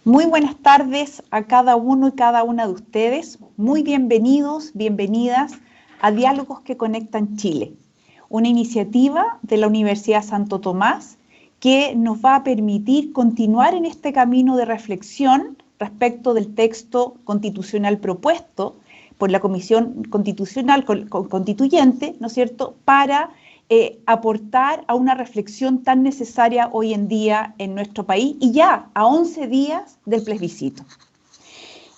Muy buenas tardes a cada uno y cada una de ustedes. Muy bienvenidos, bienvenidas a Diálogos que Conectan Chile, una iniciativa de la Universidad Santo Tomás que nos va a permitir continuar en este camino de reflexión respecto del texto constitucional propuesto por la Comisión Constitucional Constituyente, ¿no es cierto?, para aportar a una reflexión tan necesaria hoy en día en nuestro país y ya a 11 días del plebiscito.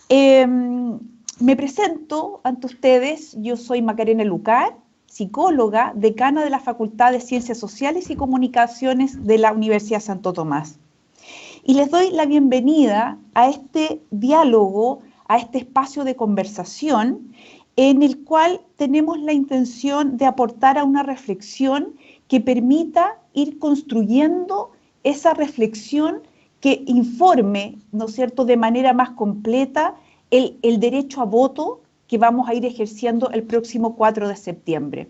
Me presento ante ustedes, yo soy Macarena Lucar, psicóloga, decana de la Facultad de Ciencias Sociales y Comunicaciones de la Universidad Santo Tomás. Y les doy la bienvenida a este diálogo, a este espacio de conversación en el cual tenemos la intención de aportar a una reflexión que permita ir construyendo esa reflexión que informe, ¿no es cierto?, de manera más completa el derecho a voto que vamos a ir ejerciendo el próximo 4 de septiembre.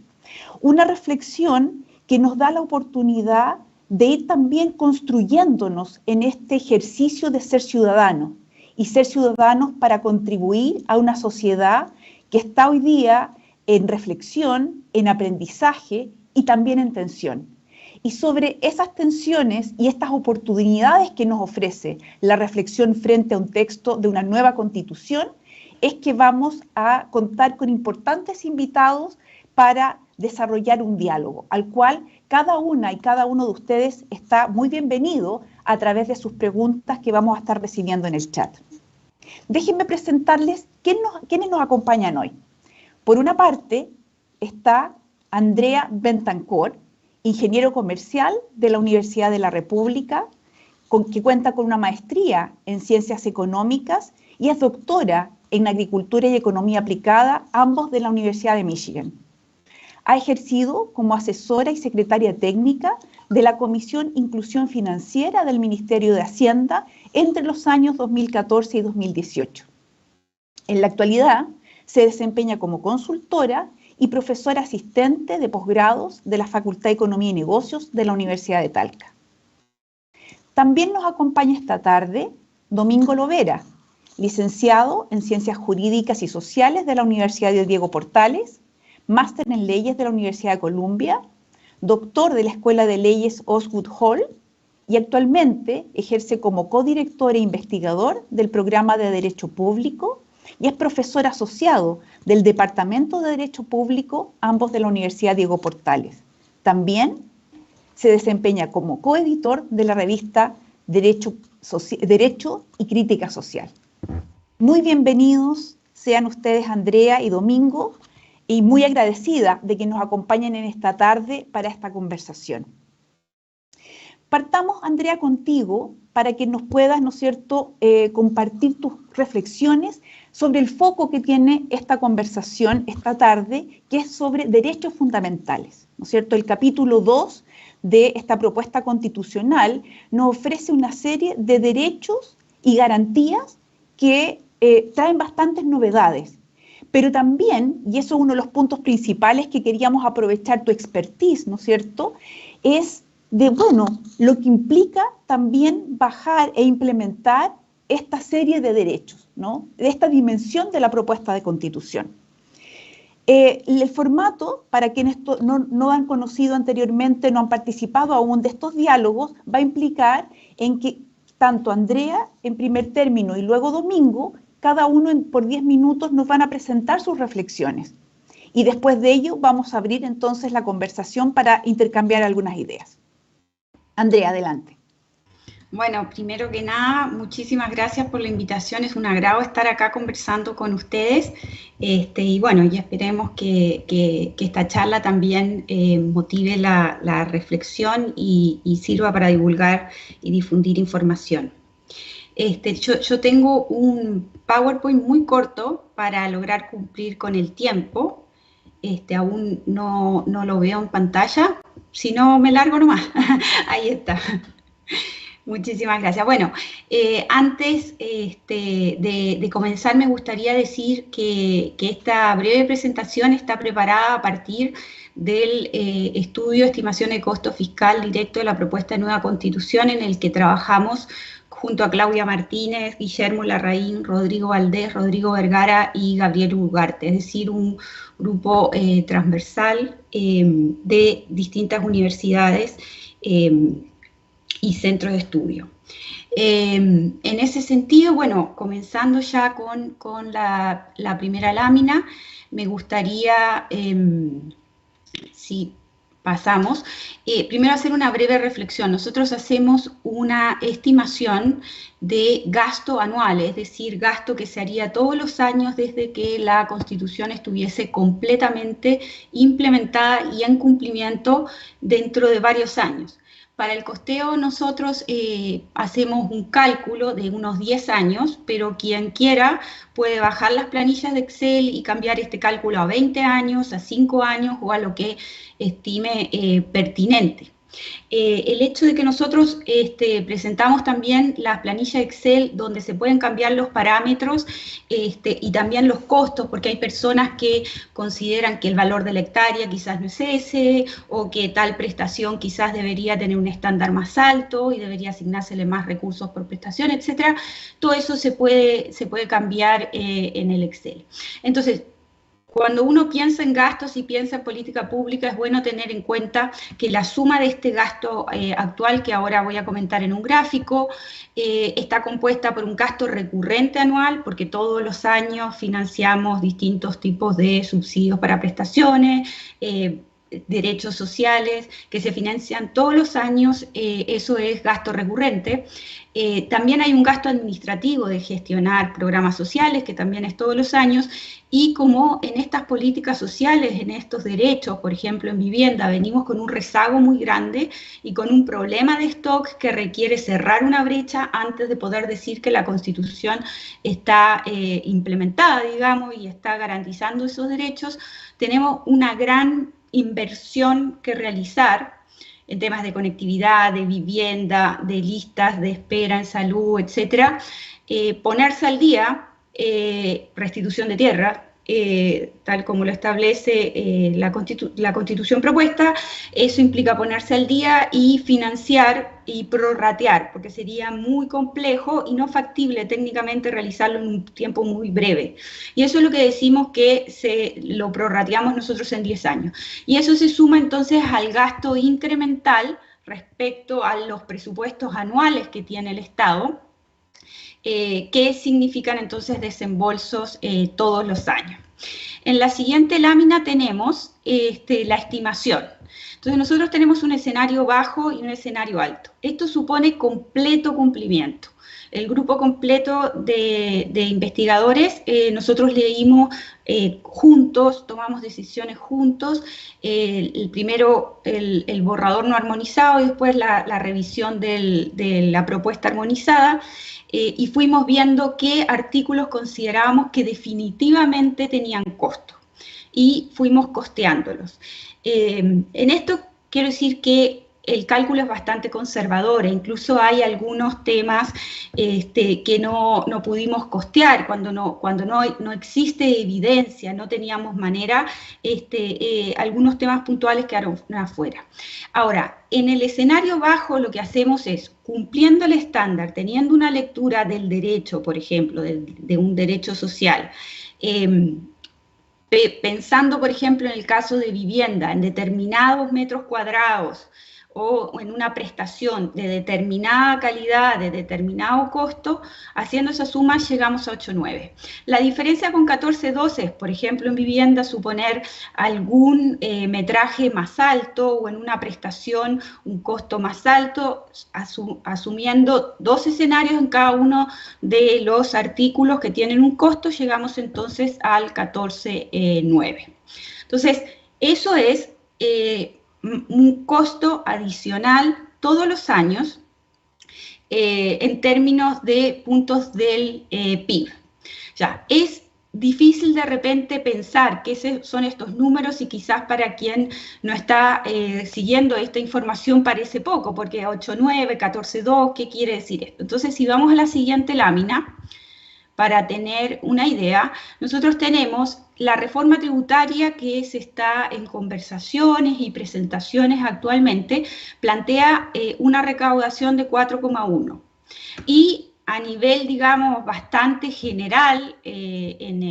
Una reflexión que nos da la oportunidad de ir también construyéndonos en este ejercicio de ser ciudadanos y ser ciudadanos para contribuir a una sociedad que está hoy día en reflexión, en aprendizaje y también en tensión. Y sobre esas tensiones y estas oportunidades que nos ofrece la reflexión frente a un texto de una nueva constitución, es que vamos a contar con importantes invitados para desarrollar un diálogo, al cual cada una y cada uno de ustedes está muy bienvenido a través de sus preguntas que vamos a estar recibiendo en el chat. Déjenme presentarles quiénes nos acompañan hoy. Por una parte está Andrea Bentancor, ingeniero comercial de la Universidad de la República, que cuenta con una maestría en Ciencias Económicas y es doctora en Agricultura y Economía Aplicada, ambos de la Universidad de Michigan. Ha ejercido como asesora y secretaria técnica de la Comisión Inclusión Financiera del Ministerio de Hacienda entre los años 2014 y 2018. En la actualidad se desempeña como consultora y profesora asistente de posgrados de la Facultad de Economía y Negocios de la Universidad de Talca. También nos acompaña esta tarde Domingo Lovera, licenciado en Ciencias Jurídicas y Sociales de la Universidad de Diego Portales, máster en Leyes de la Universidad de Columbia, doctor de la Escuela de Leyes Osgood Hall y actualmente ejerce como codirector e investigador del programa de Derecho Público y es profesor asociado del Departamento de Derecho Público, ambos de la Universidad Diego Portales. También se desempeña como coeditor de la revista Derecho y Crítica Social. Muy bienvenidos sean ustedes, Andrea y Domingo, y muy agradecida de que nos acompañen en esta tarde para esta conversación. Partamos, Andrea, contigo para que nos puedas, ¿no es cierto?, compartir tus reflexiones sobre el foco que tiene esta conversación esta tarde, que es sobre derechos fundamentales, ¿no es cierto? El capítulo 2 de esta propuesta constitucional nos ofrece una serie de derechos y garantías que traen bastantes novedades. Pero también, y eso es uno de los puntos principales que queríamos aprovechar tu expertise, ¿no es cierto?, es de, bueno, lo que implica también bajar e implementar esta serie de derechos, ¿no?, de esta dimensión de la propuesta de constitución. El formato, para quienes no han conocido anteriormente, no han participado aún de estos diálogos, va a implicar en que tanto Andrea en primer término y luego Domingo, cada uno por 10 minutos nos van a presentar sus reflexiones. Y después de ello vamos a abrir entonces la conversación para intercambiar algunas ideas. Andrea, adelante. Bueno, primero que nada, muchísimas gracias por la invitación. Es un agrado estar acá conversando con ustedes. Y bueno, y esperemos que esta charla también motive la reflexión y sirva para divulgar y difundir información. Yo tengo un PowerPoint muy corto para lograr cumplir con el tiempo. Aún no lo veo en pantalla, si no me largo nomás. Ahí está. Muchísimas gracias. Bueno, antes de comenzar me gustaría decir que esta breve presentación está preparada a partir del estudio Estimación de Costo Fiscal Directo de la propuesta de nueva Constitución en el que trabajamos junto a Claudia Martínez, Guillermo Larraín, Rodrigo Valdés, Rodrigo Vergara y Gabriel Ugarte, es decir, un grupo transversal de distintas universidades y centros de estudio. En ese sentido, bueno, comenzando ya con la primera lámina, me gustaría, si pasamos, primero hacer una breve reflexión. Nosotros hacemos una estimación de gasto anual, es decir, gasto que se haría todos los años desde que la Constitución estuviese completamente implementada y en cumplimiento dentro de varios años. Para el costeo nosotros hacemos un cálculo de unos 10 años, pero quien quiera puede bajar las planillas de Excel y cambiar este cálculo a 20 años, a 5 años o a lo que estime pertinente. El hecho de que nosotros presentamos también las planillas Excel donde se pueden cambiar los parámetros y también los costos, porque hay personas que consideran que el valor de la hectárea quizás no es ese, o que tal prestación quizás debería tener un estándar más alto y debería asignársele más recursos por prestación, etcétera. Todo eso se puede cambiar en el Excel. Entonces, cuando uno piensa en gastos y piensa en política pública, es bueno tener en cuenta que la suma de este gasto actual, que ahora voy a comentar en un gráfico, está compuesta por un gasto recurrente anual, porque todos los años financiamos distintos tipos de subsidios para prestaciones, derechos sociales que se financian todos los años, eso es gasto recurrente. También hay un gasto administrativo de gestionar programas sociales, que también es todos los años, y como en estas políticas sociales, en estos derechos, por ejemplo en vivienda, venimos con un rezago muy grande y con un problema de stock que requiere cerrar una brecha antes de poder decir que la Constitución está implementada, digamos, y está garantizando esos derechos, tenemos una gran inversión que realizar en temas de conectividad, de vivienda, de listas de espera en salud, etcétera, ponerse al día, restitución de tierra, tal como lo establece la Constitución propuesta, eso implica ponerse al día y financiar y prorratear, porque sería muy complejo y no factible técnicamente realizarlo en un tiempo muy breve. Y eso es lo que decimos que lo prorrateamos nosotros en 10 años. Y eso se suma entonces al gasto incremental respecto a los presupuestos anuales que tiene el Estado, que significan entonces desembolsos todos los años. En la siguiente lámina tenemos la estimación. Entonces nosotros tenemos un escenario bajo y un escenario alto. Esto supone completo cumplimiento. El grupo completo de investigadores, nosotros leímos juntos, tomamos decisiones juntos, primero el borrador no armonizado y después la revisión de la propuesta armonizada, y fuimos viendo qué artículos considerábamos que definitivamente tenían costo y fuimos costeándolos. En esto quiero decir que el cálculo es bastante conservador e incluso hay algunos temas que no pudimos costear cuando no existe evidencia, no teníamos manera, algunos temas puntuales quedaron afuera. Ahora, en el escenario bajo lo que hacemos es, cumpliendo el estándar, teniendo una lectura del derecho, por ejemplo, de un derecho social, pensando, por ejemplo, en el caso de vivienda, en determinados metros cuadrados, o en una prestación de determinada calidad, de determinado costo, haciendo esa suma llegamos a 8,9. La diferencia con 14,12 es, por ejemplo, en vivienda, suponer algún metraje más alto o en una prestación un costo más alto, asumiendo 2 escenarios en cada uno de los artículos que tienen un costo, llegamos entonces al 14,9. Entonces, eso es un costo adicional todos los años en términos de puntos del PIB. Ya, es difícil de repente pensar qué son estos números y quizás para quien no está siguiendo esta información parece poco, porque 8,9, 14,2, ¿qué quiere decir esto? Entonces, si vamos a la siguiente lámina, para tener una idea, nosotros tenemos la reforma tributaria que se está en conversaciones y presentaciones actualmente, plantea una recaudación de 4,1. Y a nivel, digamos, bastante general en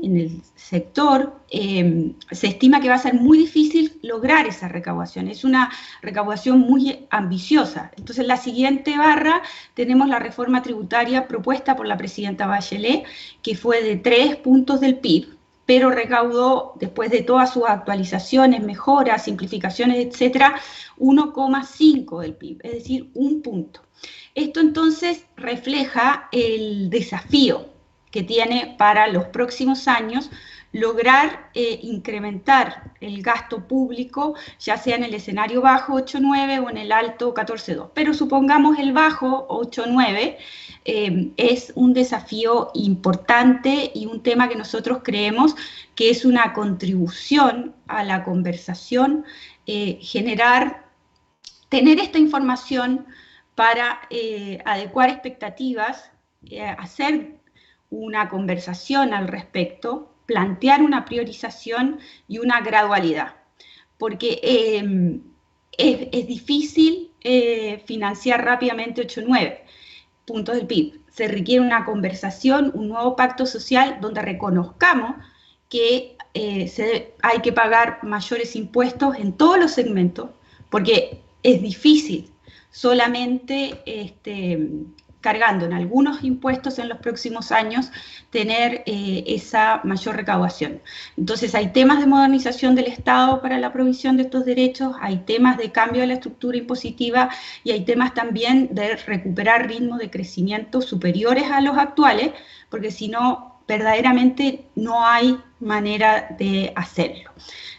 el sector, se estima que va a ser muy difícil lograr esa recaudación. Es una recaudación muy ambiciosa. Entonces, en la siguiente barra tenemos la reforma tributaria propuesta por la presidenta Bachelet, que fue de 3 puntos del PIB, pero recaudó, después de todas sus actualizaciones, mejoras, simplificaciones, etcétera, 1,5 del PIB, es decir, 1 punto. Esto entonces refleja el desafío que tiene para los próximos años lograr incrementar el gasto público, ya sea en el escenario bajo 8,9 o en el alto 14,2. Pero supongamos el bajo 8,9, es un desafío importante y un tema que nosotros creemos que es una contribución a la conversación, tener esta información para adecuar expectativas, hacer una conversación al respecto, plantear una priorización y una gradualidad. Porque es difícil financiar rápidamente 8,9 puntos del PIB. Se requiere una conversación, un nuevo pacto social donde reconozcamos que hay que pagar mayores impuestos en todos los segmentos, porque es difícil solamente cargando en algunos impuestos en los próximos años, tener esa mayor recaudación. Entonces hay temas de modernización del Estado para la provisión de estos derechos, hay temas de cambio de la estructura impositiva y hay temas también de recuperar ritmos de crecimiento superiores a los actuales, porque si no, verdaderamente no hay manera de hacerlo.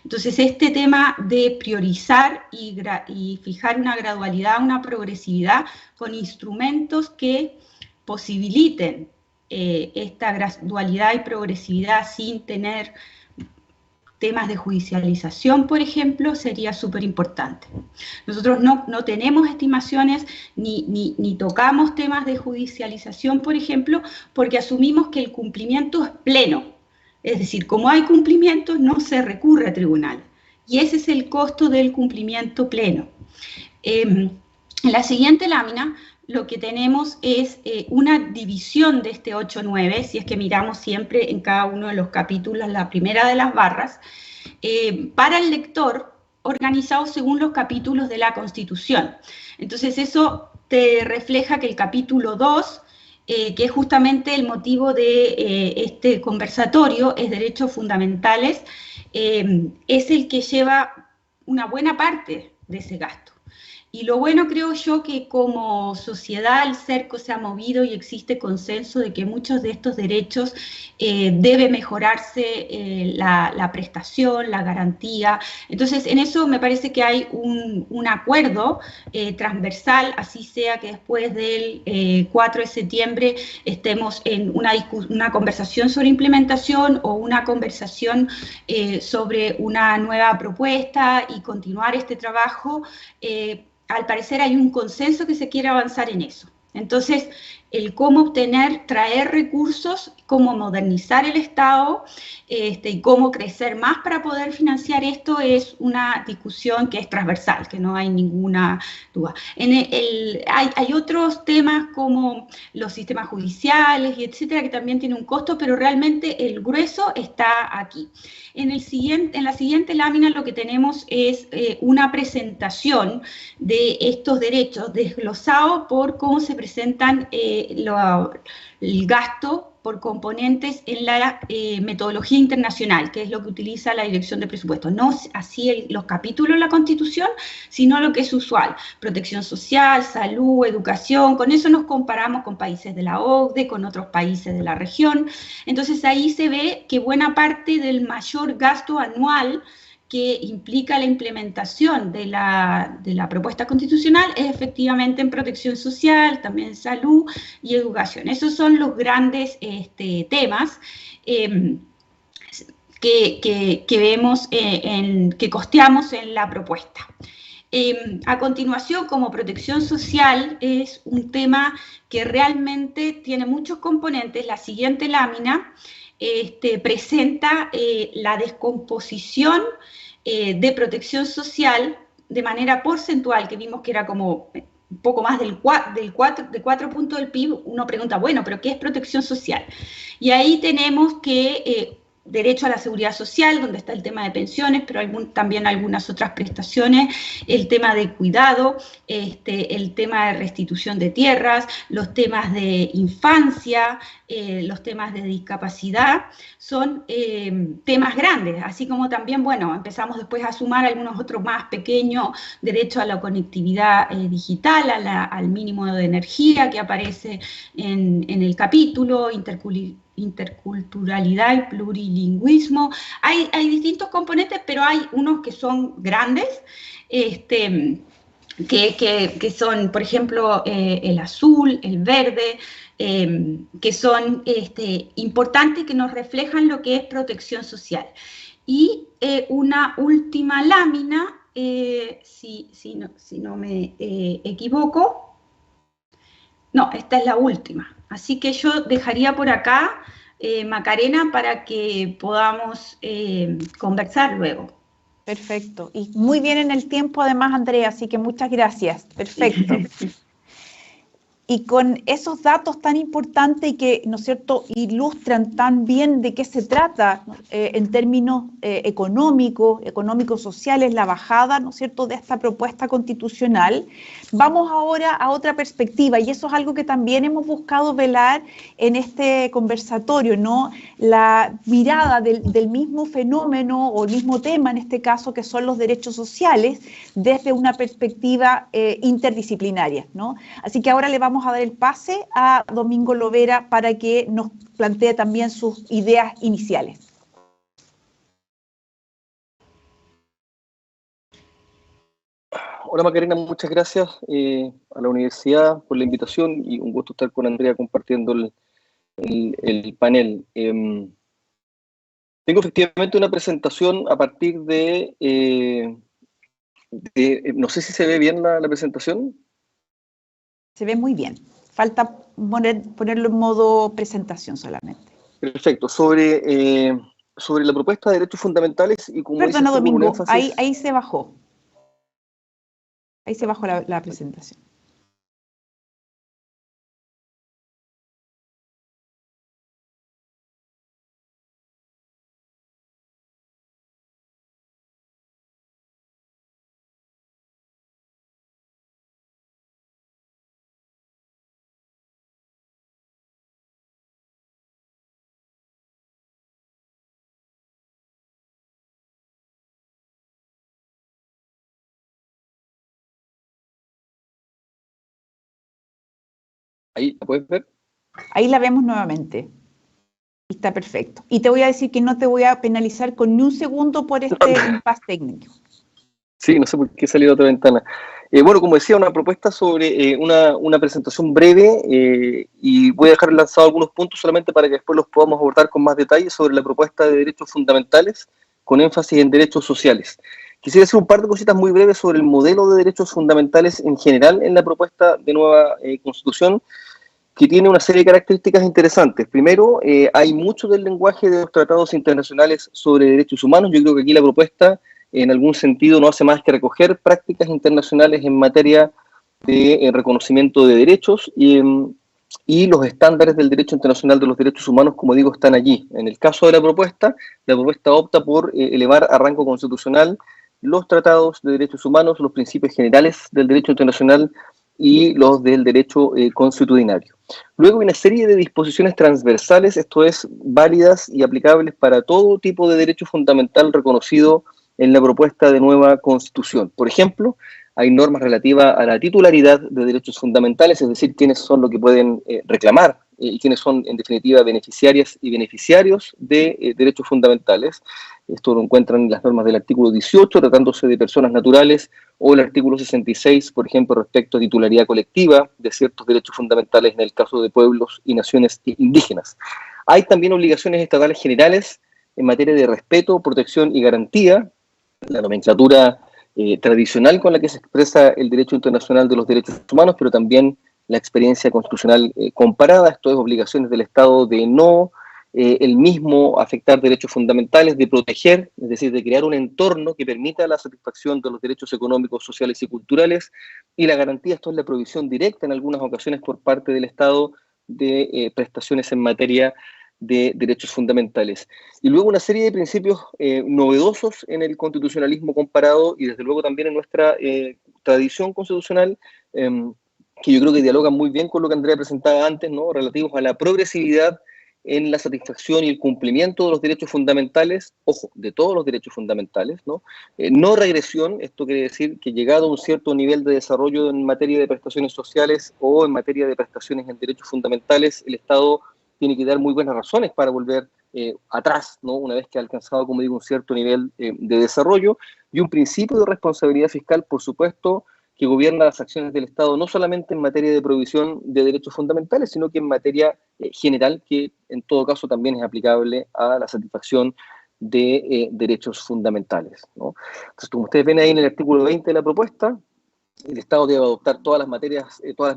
Entonces, este tema de priorizar y fijar una gradualidad, una progresividad con instrumentos que posibiliten esta gradualidad y progresividad sin tener temas de judicialización, por ejemplo, sería súper importante. Nosotros no tenemos estimaciones ni tocamos temas de judicialización, por ejemplo, porque asumimos que el cumplimiento es pleno. Es decir, como hay cumplimiento, no se recurre a tribunal. Y ese es el costo del cumplimiento pleno. En la siguiente lámina, lo que tenemos es una división de este 8,9, si es que miramos siempre en cada uno de los capítulos la primera de las barras, para el lector, organizado según los capítulos de la Constitución. Entonces, eso te refleja que el capítulo 2, que es justamente el motivo de este conversatorio, es derechos fundamentales, es el que lleva una buena parte de ese gasto. Y lo bueno, creo yo, que como sociedad el cerco se ha movido y existe consenso de que muchos de estos derechos debe mejorarse la prestación, la garantía. Entonces, en eso me parece que hay un acuerdo transversal, así sea que después del 4 de septiembre estemos en una conversación sobre implementación o una conversación sobre una nueva propuesta y continuar este trabajo. Al parecer hay un consenso que se quiere avanzar en eso. Entonces, el cómo obtener, traer recursos, cómo modernizar el Estado y cómo crecer más para poder financiar esto es una discusión que es transversal, que no hay ninguna duda. Hay otros temas como los sistemas judiciales y etcétera, que también tienen un costo, pero realmente el grueso está aquí. En la siguiente lámina lo que tenemos es una presentación de estos derechos desglosados por cómo se presentan el gasto por componentes en la metodología internacional, que es lo que utiliza la Dirección de Presupuestos. No así los capítulos de la Constitución, sino lo que es usual. Protección social, salud, educación, con eso nos comparamos con países de la OCDE, con otros países de la región. Entonces ahí se ve que buena parte del mayor gasto anual que implica la implementación de la propuesta constitucional es efectivamente en protección social, también en salud y educación. Esos son los grandes temas que vemos, que costeamos en la propuesta. A continuación, como protección social, es un tema que realmente tiene muchos componentes. La siguiente lámina presenta la descomposición de protección social de manera porcentual, que vimos que era como un poco más de 4 puntos del PIB, uno pregunta, bueno, ¿pero qué es protección social? Y ahí tenemos que derecho a la seguridad social, donde está el tema de pensiones, pero también algunas otras prestaciones, el tema de cuidado, el tema de restitución de tierras, los temas de infancia, los temas de discapacidad, son temas grandes, así como también, bueno, empezamos después a sumar algunos otros más pequeños, derecho a la conectividad digital, al mínimo de energía que aparece en el capítulo, interculturalidad y plurilingüismo. Hay distintos componentes, pero hay unos que son grandes, que son, por ejemplo, el azul, el verde, que son importantes, que nos reflejan lo que es protección social. Y una última lámina, si no me equivoco, no, esta es la última. Así que yo dejaría por acá, Macarena, para que podamos conversar luego. Perfecto. Y muy bien en el tiempo además, Andrea, así que muchas gracias. Perfecto. Y con esos datos tan importantes y que, ¿no es cierto?, ilustran tan bien de qué se trata en términos económicos, sociales, la bajada, ¿no es cierto?, de esta propuesta constitucional, vamos ahora a otra perspectiva, y eso es algo que también hemos buscado velar en este conversatorio, ¿no? La mirada del mismo fenómeno o el mismo tema, en este caso, que son los derechos sociales, desde una perspectiva interdisciplinaria, ¿no? Así que ahora le vamos a dar el pase a Domingo Lovera para que nos plantee también sus ideas iniciales. Hola Macarena, muchas gracias a la universidad por la invitación y un gusto estar con Andrea compartiendo el panel. Tengo efectivamente una presentación a partir no sé si se ve bien la presentación. Se ve muy bien. Falta ponerlo en modo presentación solamente. Perfecto. Sobre la propuesta de derechos fundamentales y como Perdona, dices, Domingo, énfasis... ahí se bajó. Ahí se bajó la presentación. ¿Ahí la puedes ver? Ahí la vemos nuevamente. Está perfecto. Y te voy a decir que no te voy a penalizar con ni un segundo por este impasse técnico. Sí, no sé por qué he salido a otra ventana. Bueno, como decía, una propuesta sobre una presentación breve y voy a dejar lanzados algunos puntos solamente para que después los podamos abordar con más detalle sobre la propuesta de derechos fundamentales con énfasis en derechos sociales. Quisiera hacer un par de cositas muy breves sobre el modelo de derechos fundamentales en general en la propuesta de nueva Constitución, que tiene una serie de características interesantes. Primero, hay mucho del lenguaje de los tratados internacionales sobre derechos humanos. Yo creo que aquí la propuesta, en algún sentido, no hace más que recoger prácticas internacionales en materia de reconocimiento de derechos y los estándares del derecho internacional de los derechos humanos, como digo, están allí. En el caso de la propuesta opta por elevar a rango constitucional los tratados de derechos humanos, los principios generales del derecho internacional y los del derecho consuetudinario. Luego hay una serie de disposiciones transversales, esto es, válidas y aplicables para todo tipo de derecho fundamental reconocido en la propuesta de nueva Constitución. Por ejemplo, hay normas relativas a la titularidad de derechos fundamentales, es decir, quiénes son los que pueden reclamar y quiénes son, en definitiva, beneficiarias y beneficiarios de derechos fundamentales. Esto lo encuentran en las normas del artículo 18, tratándose de personas naturales, o el artículo 66, por ejemplo, respecto a titularidad colectiva de ciertos derechos fundamentales en el caso de pueblos y naciones indígenas. Hay también obligaciones estatales generales en materia de respeto, protección y garantía, la nomenclatura tradicional con la que se expresa el derecho internacional de los derechos humanos, pero también la experiencia constitucional comparada, esto es, obligaciones del Estado de no el mismo afectar derechos fundamentales, de proteger, es decir, de crear un entorno que permita la satisfacción de los derechos económicos, sociales y culturales, y la garantía, esto es la provisión directa en algunas ocasiones por parte del Estado de prestaciones en materia de derechos fundamentales. Y luego una serie de principios novedosos en el constitucionalismo comparado y desde luego también en nuestra tradición constitucional, que yo creo que dialogan muy bien con lo que Andrea presentaba antes, ¿no? Relativos a la progresividad en la satisfacción y el cumplimiento de los derechos fundamentales, ojo, de todos los derechos fundamentales, ¿no? No regresión, esto quiere decir que llegado a un cierto nivel de desarrollo en materia de prestaciones sociales o en materia de prestaciones en derechos fundamentales, el Estado tiene que dar muy buenas razones para volver atrás, ¿no? Una vez que ha alcanzado, como digo, un cierto nivel de desarrollo, y un principio de responsabilidad fiscal, por supuesto, que gobierna las acciones del Estado, no solamente en materia de provisión de derechos fundamentales, sino que en materia general, que en todo caso también es aplicable a la satisfacción de derechos fundamentales, ¿no? Entonces, como ustedes ven ahí en el artículo 20 de la propuesta, el Estado debe adoptar todas las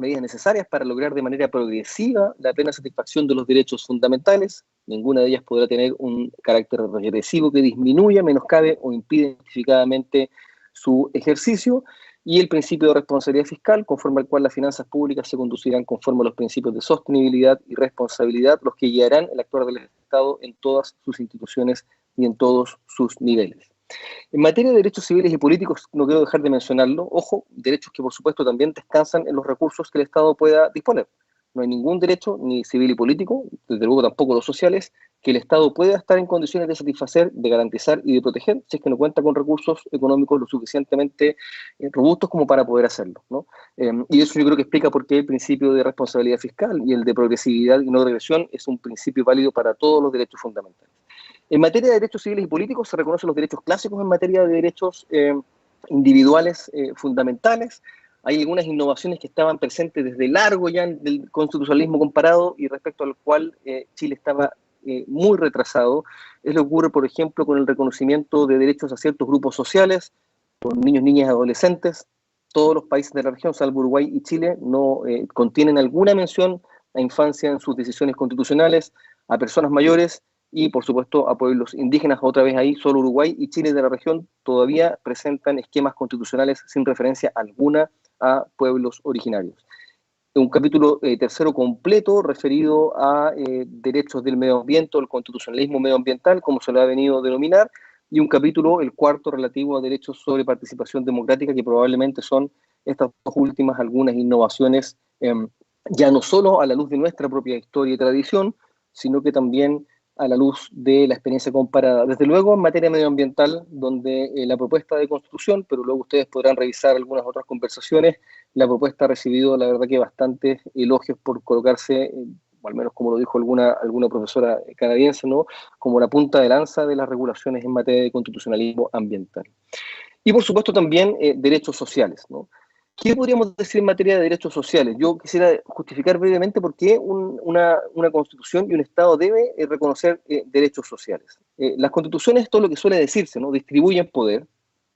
medidas necesarias para lograr de manera progresiva la plena satisfacción de los derechos fundamentales. Ninguna de ellas podrá tener un carácter regresivo que disminuya, menoscabe o impida justificadamente su ejercicio. Y el principio de responsabilidad fiscal, conforme al cual las finanzas públicas se conducirán conforme a los principios de sostenibilidad y responsabilidad, los que guiarán el actuar del Estado en todas sus instituciones y en todos sus niveles. En materia de derechos civiles y políticos, no quiero dejar de mencionarlo, ojo, derechos que por supuesto también descansan en los recursos que el Estado pueda disponer. No hay ningún derecho, ni civil y político, desde luego tampoco los sociales, que el Estado pueda estar en condiciones de satisfacer, de garantizar y de proteger, si es que no cuenta con recursos económicos lo suficientemente robustos como para poder hacerlo, ¿no? Y eso yo creo que explica por qué el principio de responsabilidad fiscal y el de progresividad y no regresión es un principio válido para todos los derechos fundamentales. En materia de derechos civiles y políticos se reconocen los derechos clásicos en materia de derechos individuales fundamentales. Hay algunas innovaciones que estaban presentes desde largo ya en el constitucionalismo comparado y respecto al cual Chile estaba muy retrasado. Es lo que ocurre, por ejemplo, con el reconocimiento de derechos a ciertos grupos sociales, por niños, niñas y adolescentes. Todos los países de la región, salvo Uruguay y Chile, no contienen alguna mención a infancia en sus decisiones constitucionales, a personas mayores y, por supuesto, a pueblos indígenas. Otra vez ahí, solo Uruguay y Chile de la región todavía presentan esquemas constitucionales sin referencia alguna a pueblos originarios. Un capítulo tercero completo referido a derechos del medio ambiente, o el constitucionalismo medioambiental, como se lo ha venido a denominar, y un capítulo, el cuarto, relativo a derechos sobre participación democrática, que probablemente son estas dos últimas algunas innovaciones, ya no solo a la luz de nuestra propia historia y tradición, sino que también a la luz de la experiencia comparada. Desde luego en materia medioambiental, donde la propuesta de constitución, pero luego ustedes podrán revisar algunas otras conversaciones, la propuesta ha recibido, la verdad, que bastantes elogios por colocarse, o al menos como lo dijo alguna profesora canadiense, ¿no?, como la punta de lanza de las regulaciones en materia de constitucionalismo ambiental. Y por supuesto también derechos sociales, ¿no? ¿Qué podríamos decir en materia de derechos sociales? Yo quisiera justificar brevemente por qué una constitución y un Estado debe reconocer derechos sociales. Las constituciones, todo lo que suele decirse, ¿no?, distribuyen poder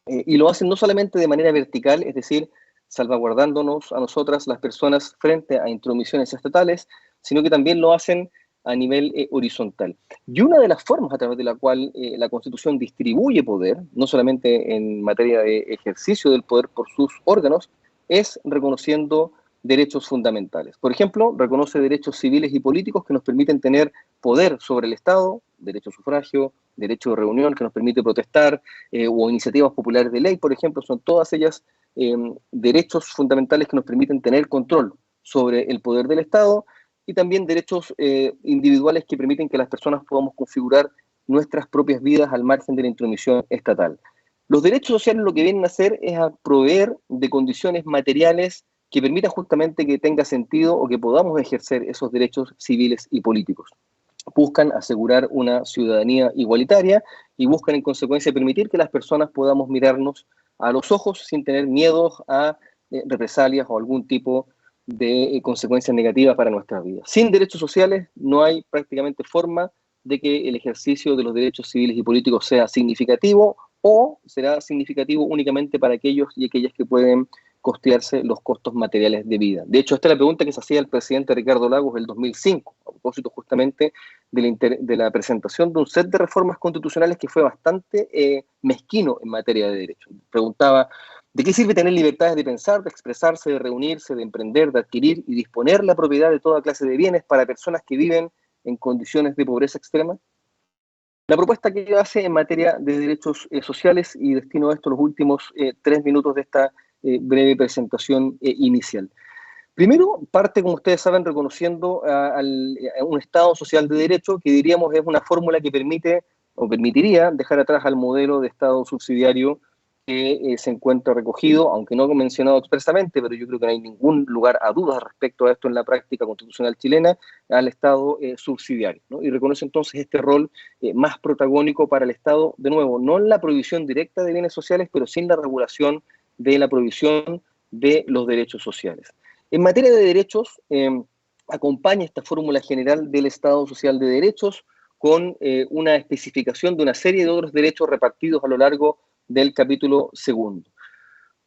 y lo hacen no solamente de manera vertical, es decir, salvaguardándonos a nosotras, las personas, frente a intromisiones estatales, sino que también lo hacen a nivel horizontal. Y una de las formas a través de la cual la Constitución distribuye poder, no solamente en materia de ejercicio del poder por sus órganos, es reconociendo derechos fundamentales. Por ejemplo, reconoce derechos civiles y políticos que nos permiten tener poder sobre el Estado, derecho a sufragio, derecho de reunión que nos permite protestar, o iniciativas populares de ley, por ejemplo, son todas ellas derechos fundamentales que nos permiten tener control sobre el poder del Estado, y también derechos individuales que permiten que las personas podamos configurar nuestras propias vidas al margen de la intromisión estatal. Los derechos sociales lo que vienen a hacer es a proveer de condiciones materiales que permitan justamente que tenga sentido o que podamos ejercer esos derechos civiles y políticos. Buscan asegurar una ciudadanía igualitaria y buscan en consecuencia permitir que las personas podamos mirarnos a los ojos sin tener miedo a represalias o algún tipo de consecuencias negativas para nuestras vidas. Sin derechos sociales no hay prácticamente forma de que el ejercicio de los derechos civiles y políticos sea significativo, o será significativo únicamente para aquellos y aquellas que pueden costearse los costos materiales de vida. De hecho, esta es la pregunta que se hacía el presidente Ricardo Lagos en el 2005, a propósito justamente de la presentación de un set de reformas constitucionales que fue bastante mezquino en materia de derechos. Preguntaba, ¿de qué sirve tener libertades de pensar, de expresarse, de reunirse, de emprender, de adquirir y disponer la propiedad de toda clase de bienes para personas que viven en condiciones de pobreza extrema? La propuesta que yo hace en materia de derechos sociales, y destino a esto los últimos 3 minutos de esta breve presentación inicial. Primero, parte, como ustedes saben, reconociendo a un Estado social de derecho, que diríamos es una fórmula que permite o permitiría dejar atrás al modelo de Estado subsidiario que se encuentra recogido, aunque no mencionado expresamente, pero yo creo que no hay ningún lugar a dudas respecto a esto en la práctica constitucional chilena, al Estado subsidiario, ¿no? Y reconoce entonces este rol más protagónico para el Estado, de nuevo, no en la provisión directa de bienes sociales, pero sí en la regulación de la provisión de los derechos sociales. En materia de derechos, acompaña esta fórmula general del Estado social de derechos con una especificación de una serie de otros derechos repartidos a lo largo del capítulo segundo.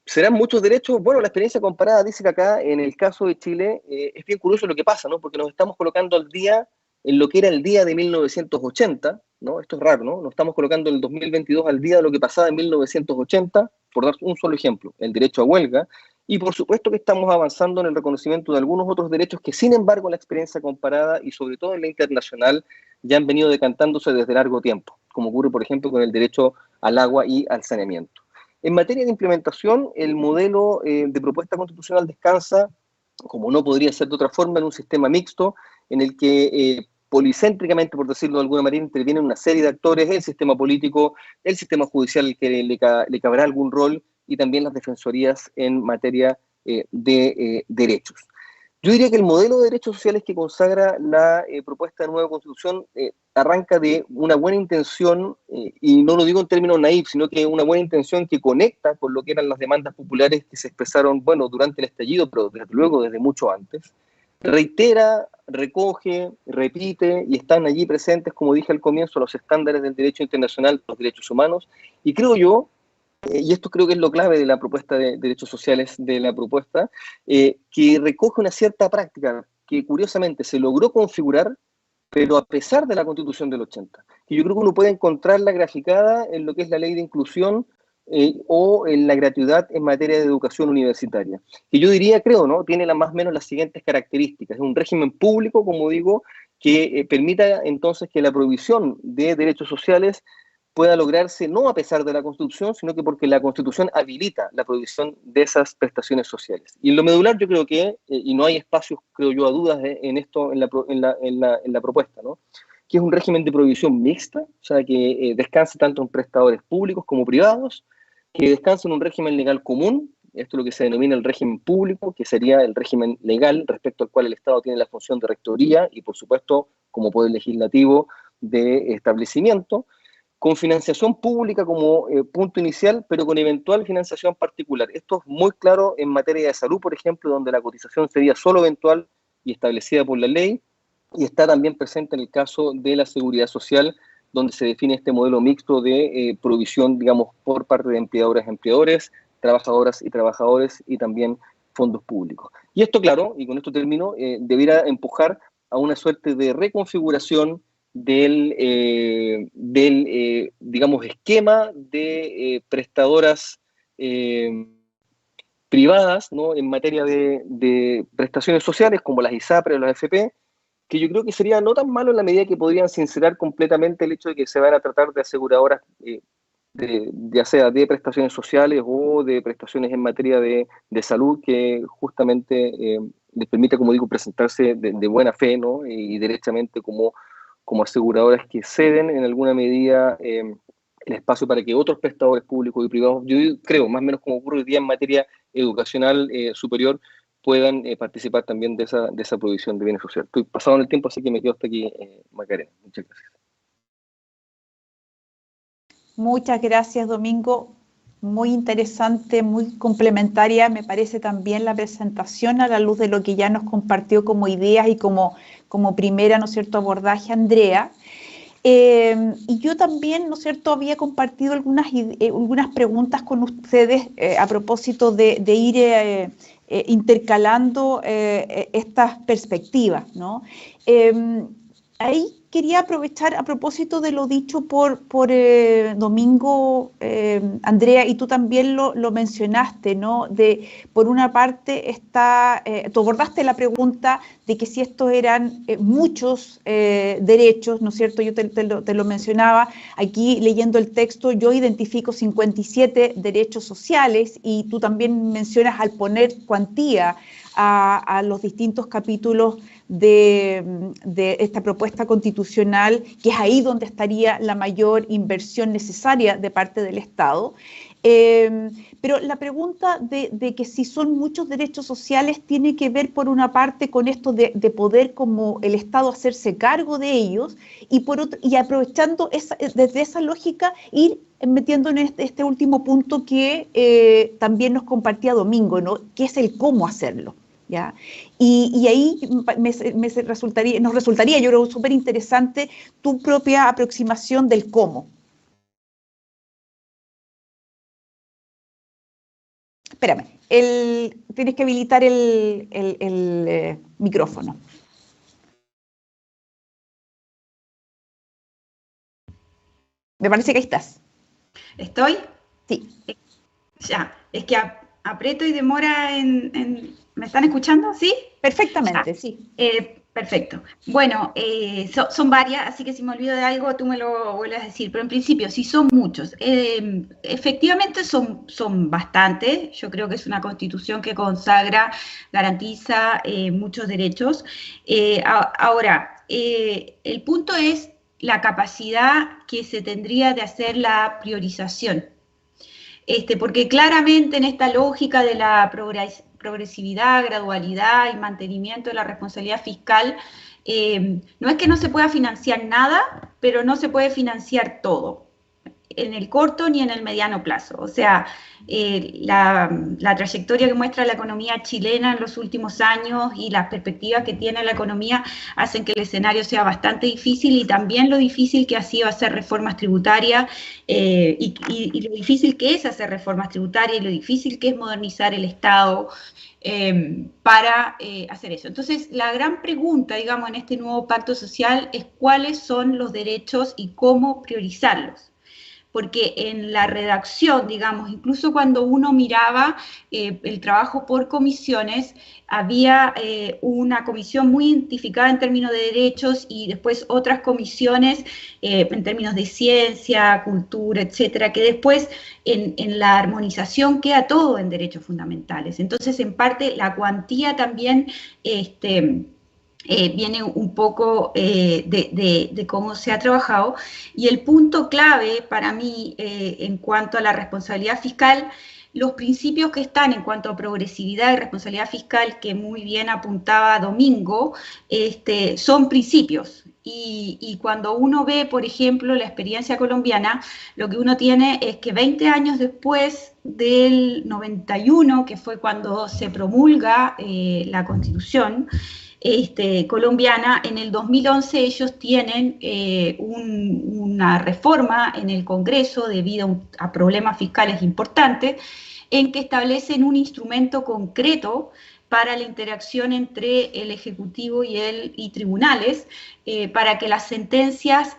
¿Serán muchos derechos? Bueno, la experiencia comparada dice que acá, en el caso de Chile, es bien curioso lo que pasa, ¿no? Porque nos estamos colocando al día en lo que era el día de 1980, ¿no? Esto es raro, ¿no? Nos estamos colocando en el 2022 al día de lo que pasaba en 1980, por dar un solo ejemplo, el derecho a huelga, y por supuesto que estamos avanzando en el reconocimiento de algunos otros derechos que, sin embargo, la experiencia comparada y sobre todo en la internacional ya han venido decantándose desde largo tiempo, como ocurre, por ejemplo, con el derecho al agua y al saneamiento. En materia de implementación, el modelo de propuesta constitucional descansa, como no podría ser de otra forma, en un sistema mixto en el que policéntricamente, por decirlo de alguna manera, intervienen una serie de actores, el sistema político, el sistema judicial que le cabrá algún rol, y también las defensorías en materia de derechos. Yo diría que el modelo de derechos sociales que consagra la propuesta de nueva Constitución arranca de una buena intención, y no lo digo en términos naif, sino que una buena intención que conecta con lo que eran las demandas populares que se expresaron, bueno, durante el estallido, pero desde luego desde mucho antes. Reitera, recoge, repite, y están allí presentes, como dije al comienzo, los estándares del derecho internacional, los derechos humanos, y creo yo, y esto creo que es lo clave de la propuesta de derechos sociales de la propuesta, que recoge una cierta práctica que curiosamente se logró configurar, pero a pesar de la Constitución del 80, que yo creo que uno puede encontrarla graficada en lo que es la ley de inclusión o en la gratuidad en materia de educación universitaria, que yo diría, creo, ¿no? Tiene más o menos las siguientes características. Es un régimen público, como digo, que permita entonces que la provisión de derechos sociales pueda lograrse no a pesar de la Constitución, sino que porque la Constitución habilita la provisión de esas prestaciones sociales. Y en lo medular yo creo que, y no hay espacios, creo yo, a dudas en esto, en la propuesta, ¿no? Que es un régimen de provisión mixta, o sea, que descansa tanto en prestadores públicos como privados, que descansa en un régimen legal común, esto es lo que se denomina el régimen público, que sería el régimen legal respecto al cual el Estado tiene la función de rectoría y, por supuesto, como poder legislativo de establecimiento, con financiación pública como punto inicial, pero con eventual financiación particular. Esto es muy claro en materia de salud, por ejemplo, donde la cotización sería solo eventual y establecida por la ley, y está también presente en el caso de la seguridad social, donde se define este modelo mixto de provisión, digamos, por parte de empleadoras, empleadores, trabajadoras y trabajadores, y también fondos públicos. Y esto, claro, y con esto termino, debiera empujar a una suerte de reconfiguración del digamos, esquema de prestadoras privadas, ¿no? En materia de prestaciones sociales, como las ISAPRE o las AFP, que yo creo que sería no tan malo en la medida que podrían sincerar completamente el hecho de que se van a tratar de aseguradoras, ya sea de prestaciones sociales o de prestaciones en materia de salud, que justamente les permite, como digo, presentarse de buena fe, ¿no? Y derechamente como aseguradoras que ceden en alguna medida el espacio para que otros prestadores públicos y privados, yo creo, más o menos como ocurre hoy día en materia educacional superior, puedan participar también de esa provisión de bienes sociales. Estoy pasado en el tiempo, así que me quedo hasta aquí, Macarena. Muchas gracias. Muchas gracias, Domingo. Muy interesante, muy complementaria, me parece también la presentación a la luz de lo que ya nos compartió como ideas y como primera, ¿no es cierto?, abordaje Andrea. Y yo también, ¿no es cierto?, había compartido algunas preguntas con ustedes a propósito de ir intercalando estas perspectivas, ¿no? Ahí quería aprovechar, a propósito de lo dicho por Domingo, Andrea, y tú también lo mencionaste, ¿no? Por una parte tú abordaste la pregunta de que si estos eran muchos derechos, ¿no es cierto? Yo te lo mencionaba, aquí leyendo el texto yo identifico 57 derechos sociales y tú también mencionas al poner cuantía a los distintos capítulos de esta propuesta constitucional, que es ahí donde estaría la mayor inversión necesaria de parte del Estado. Pero la pregunta de que si son muchos derechos sociales tiene que ver por una parte con esto de poder como el Estado hacerse cargo de ellos y aprovechando desde esa lógica ir metiendo en este último punto que también nos compartía Domingo, ¿no? Que es el cómo hacerlo. ¿Ya? Y ahí nos resultaría, yo creo, súper interesante tu propia aproximación del cómo. Espérame, tienes que habilitar el micrófono. Me parece que ahí estás. ¿Estoy? Sí. Ya, es que aprieto y demora ¿me están escuchando? ¿Sí? Perfectamente, ya. Sí. Perfecto. Bueno, son varias, así que si me olvido de algo, tú me lo vuelves a decir. Pero en principio, sí son muchos. Efectivamente son bastantes. Yo creo que es una constitución que consagra, garantiza muchos derechos. Ahora, el punto es la capacidad que se tendría de hacer la priorización. Porque claramente en esta lógica de la progresividad, gradualidad y mantenimiento de la responsabilidad fiscal, no es que no se pueda financiar nada, pero no se puede financiar todo, en el corto ni en el mediano plazo. O sea, la trayectoria que muestra la economía chilena en los últimos años y las perspectivas que tiene la economía hacen que el escenario sea bastante difícil, y también lo difícil que ha sido hacer reformas tributarias y lo difícil que es hacer reformas tributarias y lo difícil que es modernizar el Estado para hacer eso. Entonces, la gran pregunta, digamos, en este nuevo pacto social es cuáles son los derechos y cómo priorizarlos. Porque en la redacción, digamos, incluso cuando uno miraba el trabajo por comisiones, había una comisión muy identificada en términos de derechos y después otras comisiones en términos de ciencia, cultura, etcétera, que después en la armonización queda todo en derechos fundamentales. Entonces, en parte, la cuantía también viene un poco de cómo se ha trabajado, y el punto clave para mí en cuanto a la responsabilidad fiscal, los principios que están en cuanto a progresividad y responsabilidad fiscal, que muy bien apuntaba Domingo, son principios. Y cuando uno ve, por ejemplo, la experiencia colombiana, lo que uno tiene es que 20 años después del 91, que fue cuando se promulga la Constitución colombiana, en el 2011 ellos tienen una reforma en el Congreso debido a problemas fiscales importantes, en que establecen un instrumento concreto para la interacción entre el Ejecutivo y tribunales, para que las sentencias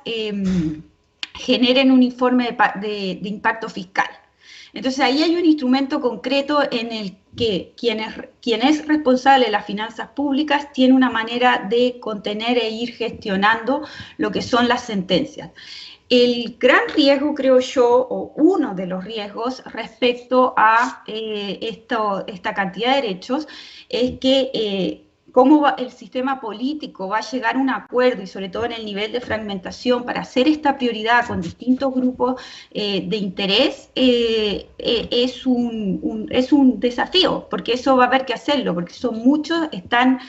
generen un informe de impacto fiscal. Entonces ahí hay un instrumento concreto en el que quien es responsable de las finanzas públicas tiene una manera de contener e ir gestionando lo que son las sentencias. El gran riesgo, creo yo, o uno de los riesgos respecto a esta cantidad de derechos, es que cómo el sistema político va a llegar a un acuerdo, y sobre todo en el nivel de fragmentación, para hacer esta prioridad con distintos grupos de interés, es un desafío, porque eso va a haber que hacerlo, porque son muchos, están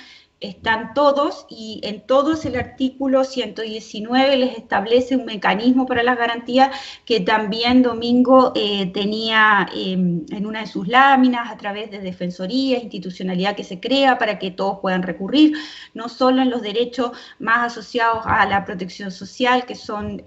están todos, y en todos el artículo 119 les establece un mecanismo para las garantías que también Domingo tenía en una de sus láminas, a través de defensoría, institucionalidad que se crea para que todos puedan recurrir, no solo en los derechos más asociados a la protección social, que son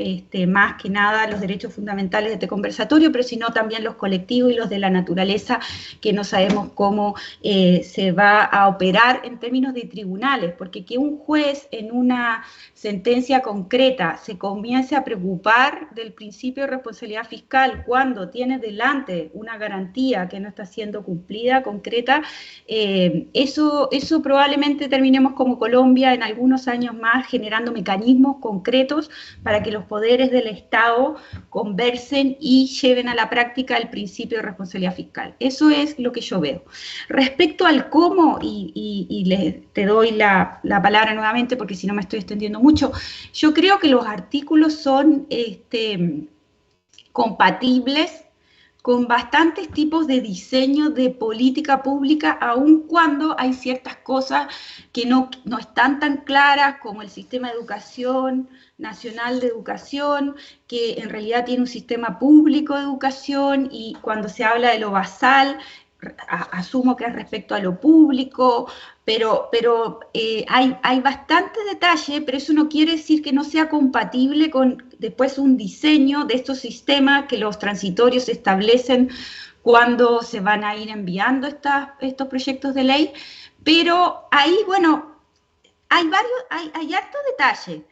más que nada los derechos fundamentales de este conversatorio, pero sino también los colectivos y los de la naturaleza, que no sabemos cómo se va a operar en términos de tribunales, porque que un juez en una sentencia concreta se comience a preocupar del principio de responsabilidad fiscal cuando tiene delante una garantía que no está siendo cumplida, concreta, eso probablemente terminemos como Colombia en algunos años más generando mecanismos concretos para que los poderes del Estado conversen y lleven a la práctica el principio de responsabilidad fiscal. Eso es lo que yo veo. Respecto al cómo, te doy la palabra nuevamente porque si no me estoy extendiendo mucho, yo creo que los artículos son compatibles con bastantes tipos de diseño de política pública, aun cuando hay ciertas cosas que no están tan claras, como el sistema de educación, nacional de educación, que en realidad tiene un sistema público de educación, y cuando se habla de lo basal, asumo que es respecto a lo público, pero hay bastante detalle, pero eso no quiere decir que no sea compatible con después un diseño de estos sistemas que los transitorios establecen cuando se van a ir enviando estos proyectos de ley, pero ahí, bueno, hay harto detalle,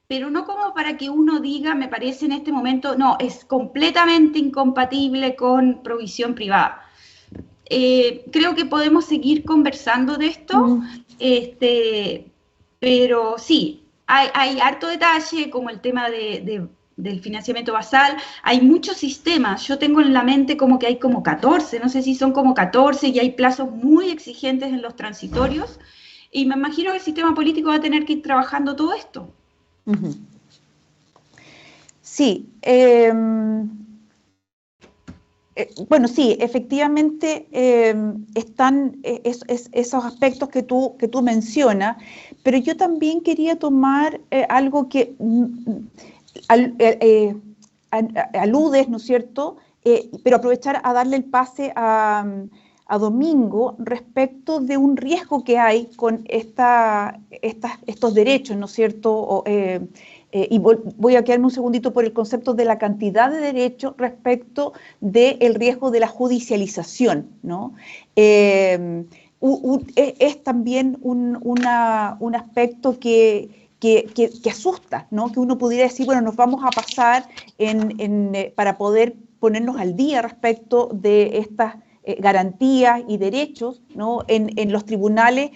pero no como para que uno diga, me parece en este momento, no, es completamente incompatible con provisión privada. Creo que podemos seguir conversando de esto, pero sí, hay harto detalle, como el tema del financiamiento basal. Hay muchos sistemas, yo tengo en la mente como que hay como 14, no sé si son como 14, y hay plazos muy exigentes en los transitorios, y me imagino que el sistema político va a tener que ir trabajando todo esto. Sí, bueno, sí, efectivamente están esos aspectos que tú mencionas, pero yo también quería tomar algo que aludes, ¿no es cierto?, pero aprovechar a darle el pase a Domingo respecto de un riesgo que hay con estos derechos, ¿no es cierto?, y voy a quedarme un segundito por el concepto de la cantidad de derechos respecto del riesgo de la judicialización, ¿no? Es también un aspecto que asusta, ¿no? Que uno pudiera decir, bueno, nos vamos a pasar para poder ponernos al día respecto de estas garantías y derechos, ¿no?, en los tribunales,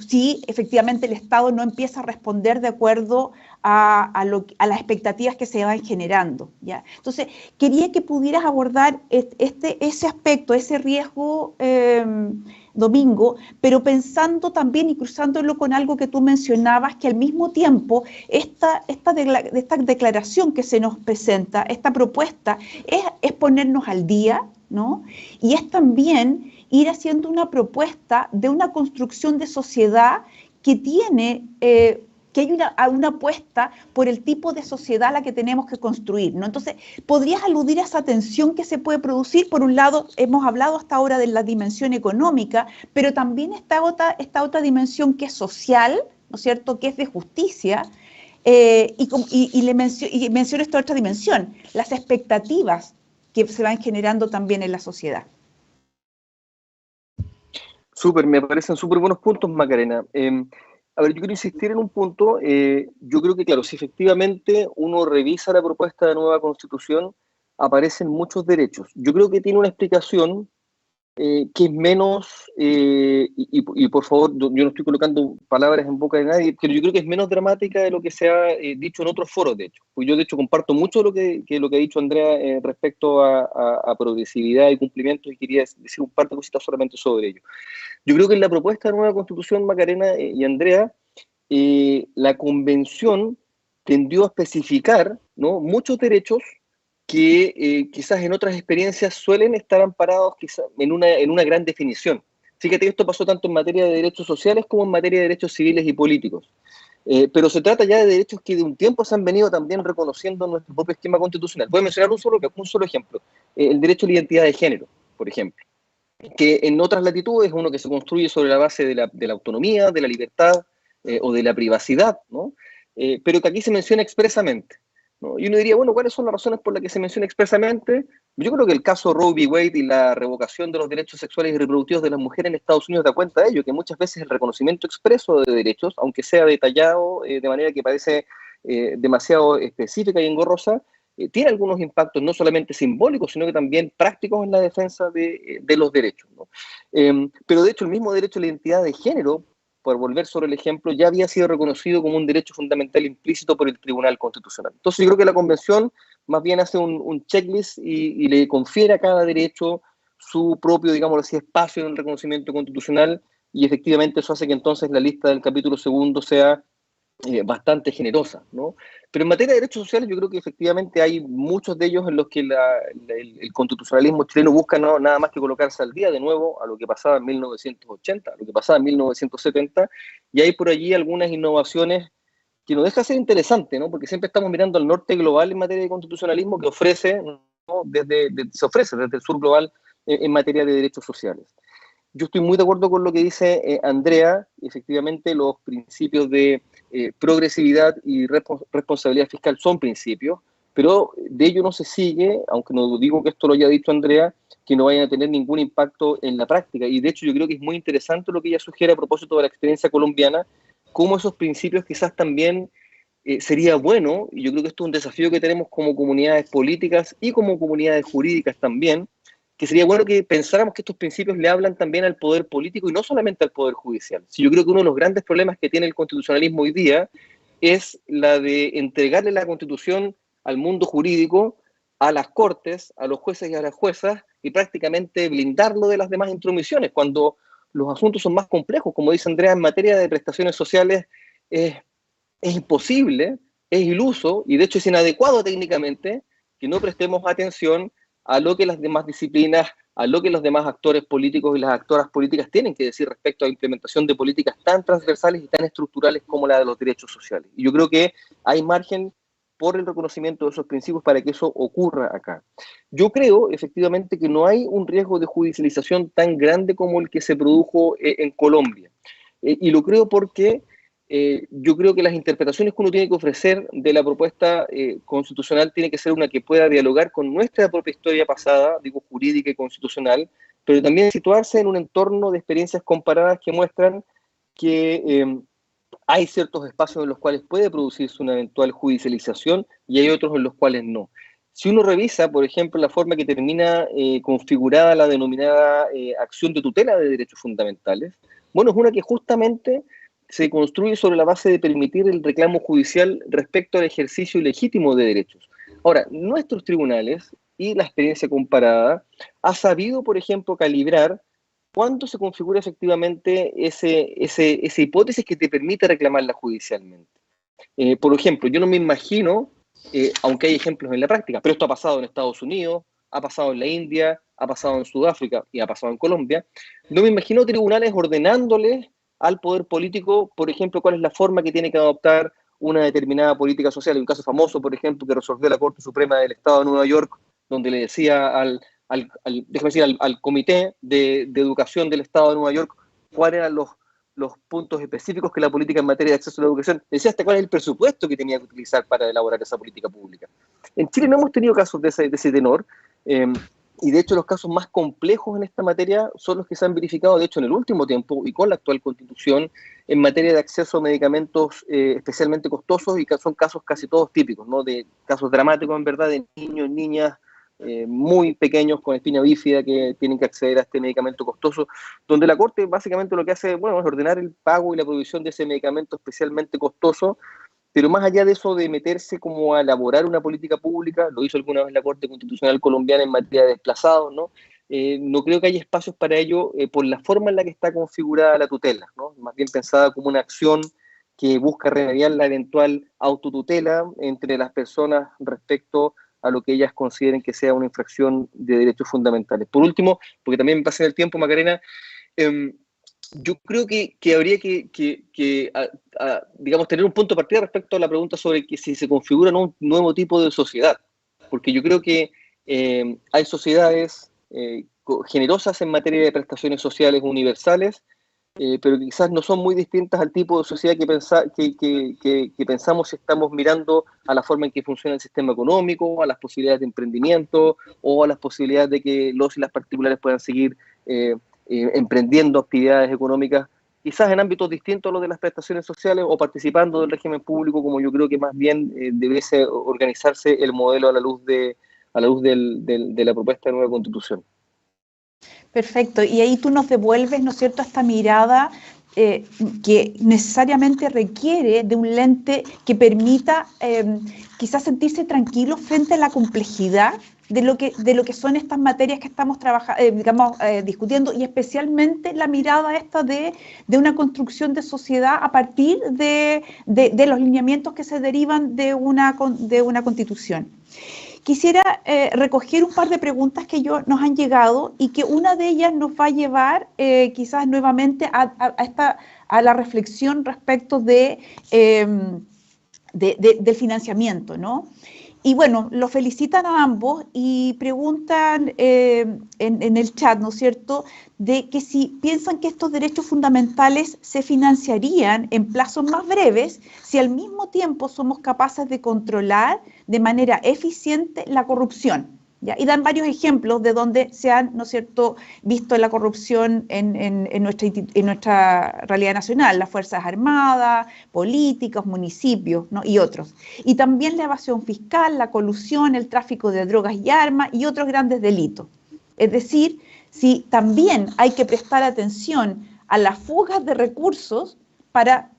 si efectivamente el Estado no empieza a responder de acuerdo a las expectativas que se van generando, ¿ya? Entonces, quería que pudieras abordar ese aspecto, ese riesgo, Domingo, pero pensando también y cruzándolo con algo que tú mencionabas, que al mismo tiempo esta declaración que se nos presenta, esta propuesta, es ponernos al día, ¿no? Y es también ir haciendo una propuesta de una construcción de sociedad que tiene, que hay una apuesta por el tipo de sociedad a la que tenemos que construir, ¿no? Entonces, ¿podrías aludir a esa tensión que se puede producir? Por un lado, hemos hablado hasta ahora de la dimensión económica, pero también esta otra dimensión que es social, ¿no es cierto?, que es de justicia, y menciono esta otra dimensión, las expectativas que se van generando también en la sociedad. Súper, me parecen súper buenos puntos, Macarena. A ver, yo quiero insistir en un punto. Yo creo que, claro, si efectivamente uno revisa la propuesta de nueva Constitución, aparecen muchos derechos. Yo creo que tiene una explicación que es menos, y por favor, yo no estoy colocando palabras en boca de nadie, pero yo creo que es menos dramática de lo que se ha dicho en otros foros, de hecho. Pues yo, de hecho, comparto mucho lo que ha dicho Andrea respecto a progresividad y cumplimientos, y quería decir un par de cositas solamente sobre ello. Yo creo que en la propuesta de nueva Constitución, Macarena y Andrea, la Convención tendió a especificar, ¿no?, muchos derechos que quizás en otras experiencias suelen estar amparados quizás en una gran definición. Fíjate que esto pasó tanto en materia de derechos sociales como en materia de derechos civiles y políticos. Pero se trata ya de derechos que de un tiempo se han venido también reconociendo en nuestro propio esquema constitucional. Voy a mencionar un solo ejemplo, el derecho a la identidad de género, por ejemplo, que en otras latitudes es uno que se construye sobre la base de la autonomía, de la libertad o de la privacidad, ¿no? Pero que aquí se menciona expresamente, ¿no? Y uno diría, bueno, ¿cuáles son las razones por las que se menciona expresamente? Yo creo que el caso Roe v. Wade y la revocación de los derechos sexuales y reproductivos de las mujeres en Estados Unidos da cuenta de ello, que muchas veces el reconocimiento expreso de derechos, aunque sea detallado de manera que parece demasiado específica y engorrosa, tiene algunos impactos no solamente simbólicos, sino que también prácticos en la defensa de los derechos, ¿no? Pero de hecho el mismo derecho a la identidad de género, por volver sobre el ejemplo, ya había sido reconocido como un derecho fundamental implícito por el Tribunal Constitucional. Entonces yo creo que la Convención más bien hace un checklist y le confiere a cada derecho su propio, digamos así, espacio en el reconocimiento constitucional, y efectivamente eso hace que entonces la lista del capítulo segundo sea bastante generosa, ¿no? Pero en materia de derechos sociales yo creo que efectivamente hay muchos de ellos en los que el constitucionalismo chileno busca nada más que colocarse al día de nuevo a lo que pasaba en 1980, a lo que pasaba en 1970, y hay por allí algunas innovaciones que nos deja ser interesante, ¿no? Porque siempre estamos mirando al norte global en materia de constitucionalismo que ofrece, ¿no? Se ofrece desde el sur global en materia de derechos sociales. Yo estoy muy de acuerdo con lo que dice Andrea. Efectivamente los principios de progresividad y responsabilidad fiscal son principios, pero de ello no se sigue, aunque no digo que esto lo haya dicho Andrea, que no vayan a tener ningún impacto en la práctica. Y de hecho yo creo que es muy interesante lo que ella sugiere a propósito de la experiencia colombiana, cómo esos principios quizás también sería bueno, y yo creo que esto es un desafío que tenemos como comunidades políticas y como comunidades jurídicas también, que sería bueno que pensáramos que estos principios le hablan también al poder político y no solamente al poder judicial. Si yo creo que uno de los grandes problemas que tiene el constitucionalismo hoy día es la de entregarle la Constitución al mundo jurídico, a las cortes, a los jueces y a las juezas, y prácticamente blindarlo de las demás intromisiones, cuando los asuntos son más complejos. Como dice Andrea, en materia de prestaciones sociales es imposible, es iluso y de hecho es inadecuado técnicamente que no prestemos atención a lo que las demás disciplinas, a lo que los demás actores políticos y las actoras políticas tienen que decir respecto a la implementación de políticas tan transversales y tan estructurales como la de los derechos sociales. Y yo creo que hay margen por el reconocimiento de esos principios para que eso ocurra acá. Yo creo, efectivamente, que no hay un riesgo de judicialización tan grande como el que se produjo en Colombia. Y lo creo porque yo creo que las interpretaciones que uno tiene que ofrecer de la propuesta constitucional tiene que ser una que pueda dialogar con nuestra propia historia pasada, digo, jurídica y constitucional, pero también situarse en un entorno de experiencias comparadas que muestran que hay ciertos espacios en los cuales puede producirse una eventual judicialización y hay otros en los cuales no. Si uno revisa, por ejemplo, la forma que termina configurada la denominada acción de tutela de derechos fundamentales, bueno, es una que justamente se construye sobre la base de permitir el reclamo judicial respecto al ejercicio legítimo de derechos. Ahora, nuestros tribunales y la experiencia comparada ha sabido, por ejemplo, calibrar cuándo se configura efectivamente esa hipótesis que te permite reclamarla judicialmente. Por ejemplo, yo no me imagino, aunque hay ejemplos en la práctica, pero esto ha pasado en Estados Unidos, ha pasado en la India, ha pasado en Sudáfrica y ha pasado en Colombia, no me imagino tribunales ordenándoles al poder político, por ejemplo, cuál es la forma que tiene que adoptar una determinada política social. Hay un caso famoso, por ejemplo, que resolvió la Corte Suprema del Estado de Nueva York, donde le decía al Comité de Educación del Estado de Nueva York cuáles eran los puntos específicos que la política en materia de acceso a la educación decía hasta cuál es el presupuesto que tenía que utilizar para elaborar esa política pública. En Chile no hemos tenido casos de ese tenor, y de hecho los casos más complejos en esta materia son los que se han verificado, de hecho, en el último tiempo y con la actual Constitución en materia de acceso a medicamentos especialmente costosos, y son casos casi todos típicos, ¿no? De casos dramáticos en verdad de niños, niñas, muy pequeños con espina bífida que tienen que acceder a este medicamento costoso, donde la Corte básicamente lo que hace, bueno, es ordenar el pago y la provisión de ese medicamento especialmente costoso, pero más allá de eso de meterse como a elaborar una política pública, lo hizo alguna vez la Corte Constitucional colombiana en materia de desplazados, ¿no? No creo que haya espacios para ello por la forma en la que está configurada la tutela, ¿no? Más bien pensada como una acción que busca remediar la eventual autotutela entre las personas respecto a lo que ellas consideren que sea una infracción de derechos fundamentales. Por último, porque también me pasa en el tiempo, Macarena, Yo creo que habría digamos, tener un punto de partida respecto a la pregunta sobre que si se configura un nuevo tipo de sociedad, porque yo creo que hay sociedades generosas en materia de prestaciones sociales universales, pero quizás no son muy distintas al tipo de sociedad que pensamos si estamos mirando a la forma en que funciona el sistema económico, a las posibilidades de emprendimiento o a las posibilidades de que los y las particulares puedan seguir emprendiendo actividades económicas, quizás en ámbitos distintos a los de las prestaciones sociales o participando del régimen público, como yo creo que más bien debiese organizarse el modelo a la luz de la propuesta de nueva Constitución. Perfecto, y ahí tú nos devuelves, ¿no es cierto?, esta mirada que necesariamente requiere de un lente que permita quizás sentirse tranquilo frente a la complejidad de lo que son estas materias que estamos discutiendo, y especialmente la mirada esta de una construcción de sociedad a partir de los lineamientos que se derivan de una constitución. Quisiera recoger un par de preguntas que nos han llegado y que una de ellas nos va a llevar quizás nuevamente a la reflexión respecto del financiamiento, ¿no? Y bueno, los felicitan a ambos y preguntan en el chat, ¿no es cierto?, de que si piensan que estos derechos fundamentales se financiarían en plazos más breves si al mismo tiempo somos capaces de controlar de manera eficiente la corrupción. ¿Ya? Y dan varios ejemplos de donde se han, ¿no es cierto?, visto la corrupción en nuestra realidad nacional, las Fuerzas Armadas, políticos, municipios, ¿no?, y otros. Y también la evasión fiscal, la colusión, el tráfico de drogas y armas y otros grandes delitos. Es decir, si también hay que prestar atención a las fugas de recursos para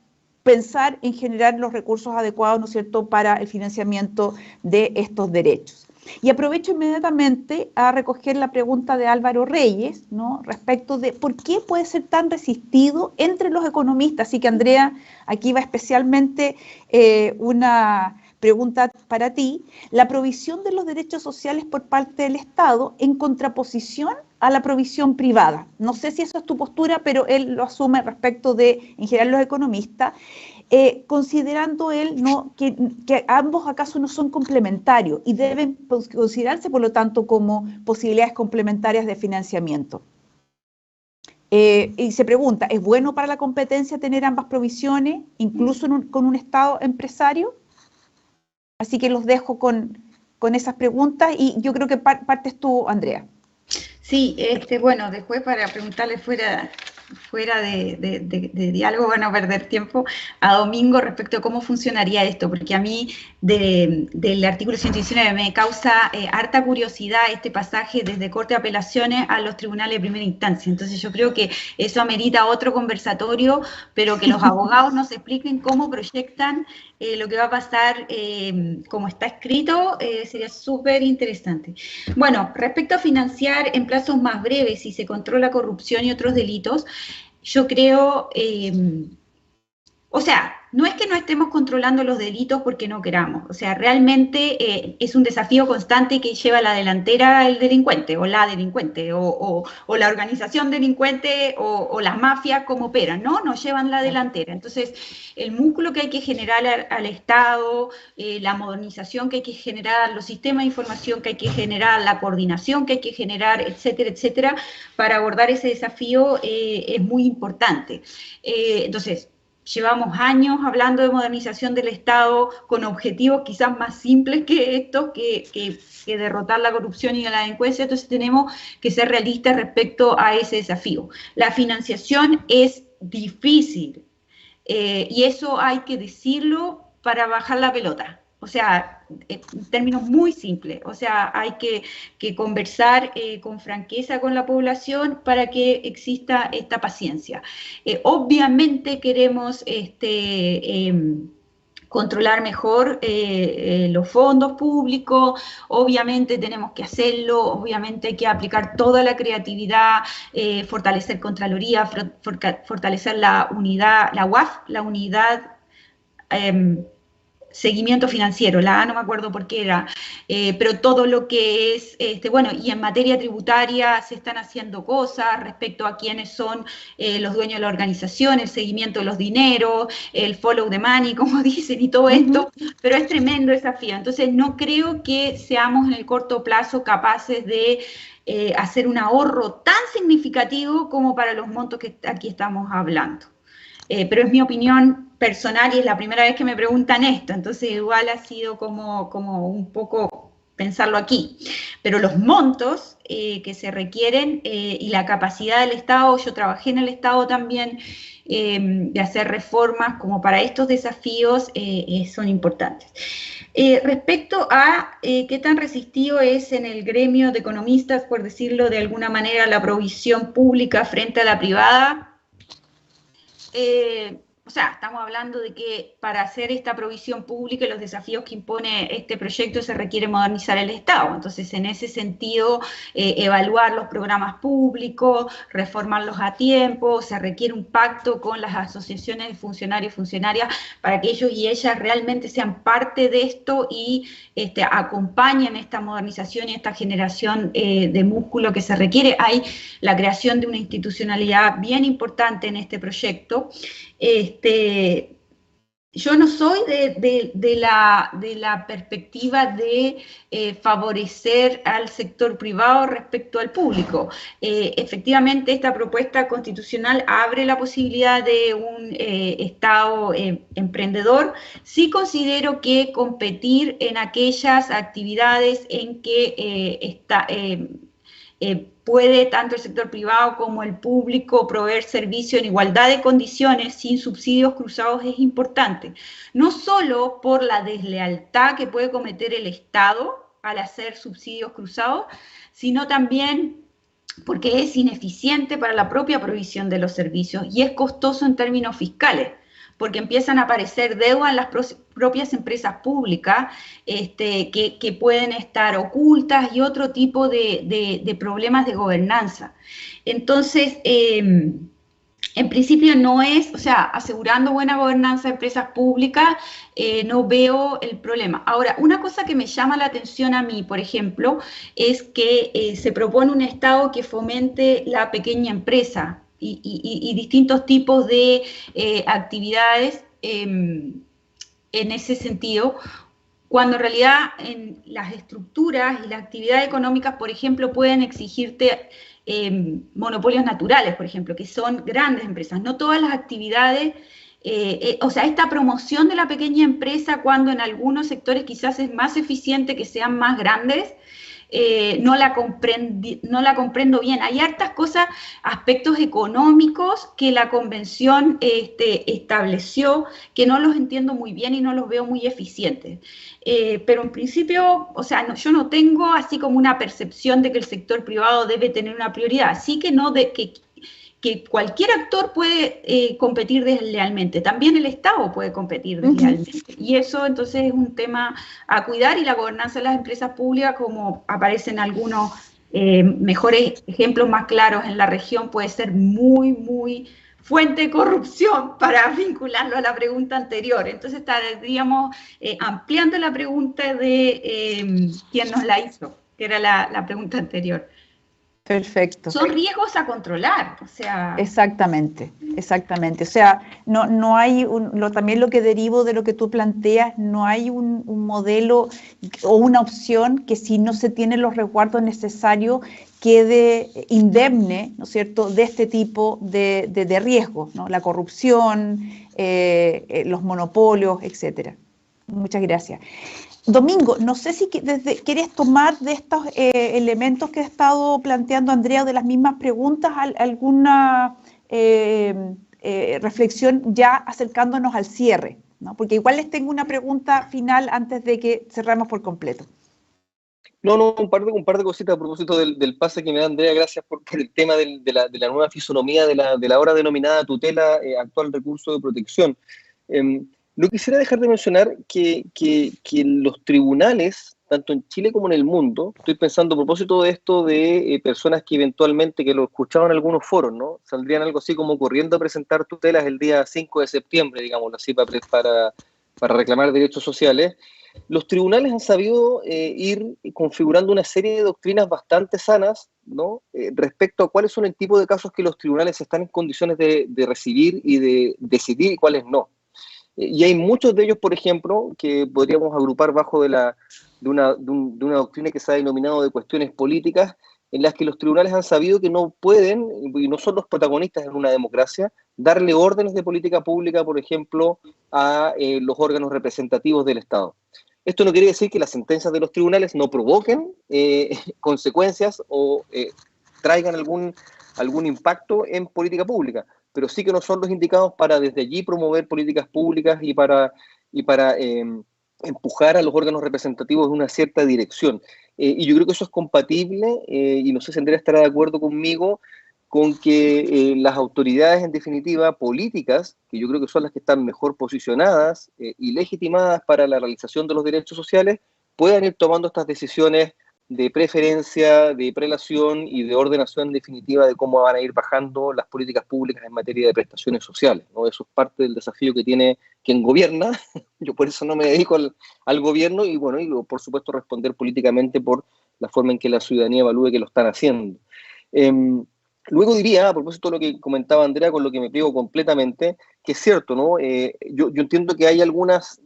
pensar en generar los recursos adecuados, ¿no es cierto?, para el financiamiento de estos derechos. Y aprovecho inmediatamente a recoger la pregunta de Álvaro Reyes, ¿no?, respecto de por qué puede ser tan resistido entre los economistas. Así que, Andrea, aquí va especialmente una pregunta para ti: la provisión de los derechos sociales por parte del Estado en contraposición a la provisión privada. No sé si esa es tu postura, pero él lo asume respecto de, en general, los economistas. Considerando él, ¿no?, que ambos acaso no son complementarios y deben considerarse, por lo tanto, como posibilidades complementarias de financiamiento. Y se pregunta, ¿es bueno para la competencia tener ambas provisiones, incluso con un Estado empresario? Así que los dejo con esas preguntas y yo creo que partes tú, Andrea. Sí, bueno, después para preguntarle fuera de diálogo, van a perder tiempo, a Domingo respecto a cómo funcionaría esto, porque a mí del artículo 119 me causa harta curiosidad este pasaje desde Corte de Apelaciones a los tribunales de primera instancia. Entonces yo creo que eso amerita otro conversatorio, pero que los abogados nos expliquen cómo proyectan lo que va a pasar, como está escrito, sería súper interesante. Bueno, respecto a financiar en plazos más breves si se controla corrupción y otros delitos, yo creo, o sea, no es que no estemos controlando los delitos porque no queramos, o sea, realmente es un desafío constante que lleva a la delantera el delincuente, o la delincuente, o la organización delincuente, o las mafias como operan, ¿no? Nos llevan la delantera. Entonces, el músculo que hay que generar al Estado, la modernización que hay que generar, los sistemas de información que hay que generar, la coordinación que hay que generar, etcétera, etcétera, para abordar ese desafío es muy importante. Entonces, llevamos años hablando de modernización del Estado con objetivos quizás más simples que estos, que derrotar la corrupción y la delincuencia. Entonces tenemos que ser realistas respecto a ese desafío. La financiación es difícil y eso hay que decirlo para bajar la pelota. O sea, en términos muy simples, o sea, hay que conversar con franqueza con la población para que exista esta paciencia. Obviamente queremos controlar mejor los fondos públicos, obviamente tenemos que hacerlo, obviamente hay que aplicar toda la creatividad, fortalecer Contraloría, fortalecer la unidad, la UAF, la unidad seguimiento financiero, la A no me acuerdo por qué era, pero todo lo que es, bueno, y en materia tributaria se están haciendo cosas respecto a quiénes son los dueños de la organización, el seguimiento de los dineros, el follow the money, como dicen, y todo esto, pero es tremendo desafío. Entonces no creo que seamos en el corto plazo capaces de hacer un ahorro tan significativo como para los montos que aquí estamos hablando. Pero es mi opinión personal y es la primera vez que me preguntan esto, entonces igual ha sido como un poco pensarlo aquí. Pero los montos que se requieren y la capacidad del Estado, yo trabajé en el Estado también, de hacer reformas como para estos desafíos son importantes. Respecto a qué tan resistido es en el gremio de economistas, por decirlo de alguna manera, la provisión pública frente a la privada, o sea, estamos hablando de que para hacer esta provisión pública y los desafíos que impone este proyecto se requiere modernizar el Estado. Entonces, en ese sentido, evaluar los programas públicos, reformarlos a tiempo, se requiere un pacto con las asociaciones de funcionarios y funcionarias para que ellos y ellas realmente sean parte de esto y acompañen esta modernización y esta generación de músculo que se requiere. Hay la creación de una institucionalidad bien importante en este proyecto. Yo no soy de la perspectiva de favorecer al sector privado respecto al público. Efectivamente, esta propuesta constitucional abre la posibilidad de un Estado emprendedor. Sí considero que competir en aquellas actividades en que puede tanto el sector privado como el público proveer servicio en igualdad de condiciones sin subsidios cruzados es importante, no solo por la deslealtad que puede cometer el Estado al hacer subsidios cruzados, sino también porque es ineficiente para la propia provisión de los servicios y es costoso en términos fiscales, porque empiezan a aparecer deudas en las propias empresas públicas que pueden estar ocultas y otro tipo de problemas de gobernanza. Entonces, en principio no es, o sea, asegurando buena gobernanza de empresas públicas, no veo el problema. Ahora, una cosa que me llama la atención a mí, por ejemplo, es que se propone un Estado que fomente la pequeña empresa, y distintos tipos de actividades en ese sentido, cuando en realidad en las estructuras y las actividades económicas, por ejemplo, pueden exigirte monopolios naturales, por ejemplo, que son grandes empresas. No todas las actividades, o sea, esta promoción de la pequeña empresa, cuando en algunos sectores quizás es más eficiente que sean más grandes, no la comprendo bien. Hay hartas cosas, aspectos económicos que la convención estableció, que no los entiendo muy bien y no los veo muy eficientes. Pero en principio, o sea, yo no tengo así como una percepción de que el sector privado debe tener una prioridad, así que no de que cualquier actor puede competir deslealmente, también el Estado puede competir deslealmente, y eso entonces es un tema a cuidar, y la gobernanza de las empresas públicas, como aparecen algunos mejores ejemplos más claros en la región, puede ser muy fuente de corrupción, para vincularlo a la pregunta anterior. Entonces estaríamos ampliando la pregunta de quién nos la hizo, que era la pregunta anterior. Perfecto. Son riesgos a controlar, o sea... Exactamente. O sea, no hay, también lo que derivo de lo que tú planteas, no hay un modelo o una opción que si no se tienen los resguardos necesarios quede indemne, ¿no es cierto?, de este tipo de riesgos, ¿no? La corrupción, los monopolios, etcétera. Muchas gracias. Domingo, no sé si quieres tomar de estos elementos que ha estado planteando Andrea, o de las mismas preguntas, alguna reflexión ya acercándonos al cierre, ¿no? Porque igual les tengo una pregunta final antes de que cerramos por completo. No, un par de cositas a propósito del pase que me da Andrea. Gracias por el tema de la nueva fisonomía de la ahora denominada tutela, actual recurso de protección. No quisiera dejar de mencionar que los tribunales, tanto en Chile como en el mundo, estoy pensando a propósito de esto de personas que eventualmente, que lo escuchaban en algunos foros, ¿no?, saldrían algo así como corriendo a presentar tutelas el día 5 de septiembre, digámoslo así, para para reclamar derechos sociales, los tribunales han sabido ir configurando una serie de doctrinas bastante sanas, ¿no? Respecto a cuáles son el tipo de casos que los tribunales están en condiciones de recibir y de decidir y cuáles no. Y hay muchos de ellos, por ejemplo, que podríamos agrupar bajo de una doctrina que se ha denominado de cuestiones políticas, en las que los tribunales han sabido que no pueden, y no son los protagonistas en una democracia, darle órdenes de política pública, por ejemplo, a los órganos representativos del Estado. Esto no quiere decir que las sentencias de los tribunales no provoquen consecuencias o traigan algún impacto en política pública, pero sí que no son los indicados para desde allí promover políticas públicas y para empujar a los órganos representativos en una cierta dirección. Y yo creo que eso es compatible, y no sé si Andrea estará de acuerdo conmigo, con que las autoridades, en definitiva, políticas, que yo creo que son las que están mejor posicionadas y legitimadas para la realización de los derechos sociales, puedan ir tomando estas decisiones de preferencia, de prelación y de ordenación definitiva de cómo van a ir bajando las políticas públicas en materia de prestaciones sociales, ¿no? Eso es parte del desafío que tiene quien gobierna. Yo por eso no me dedico al gobierno y, bueno, y por supuesto responder políticamente por la forma en que la ciudadanía evalúe que lo están haciendo. Luego diría, a propósito de lo que comentaba Andrea, con lo que me pliego completamente, que es cierto, ¿no? Yo entiendo que hay algunas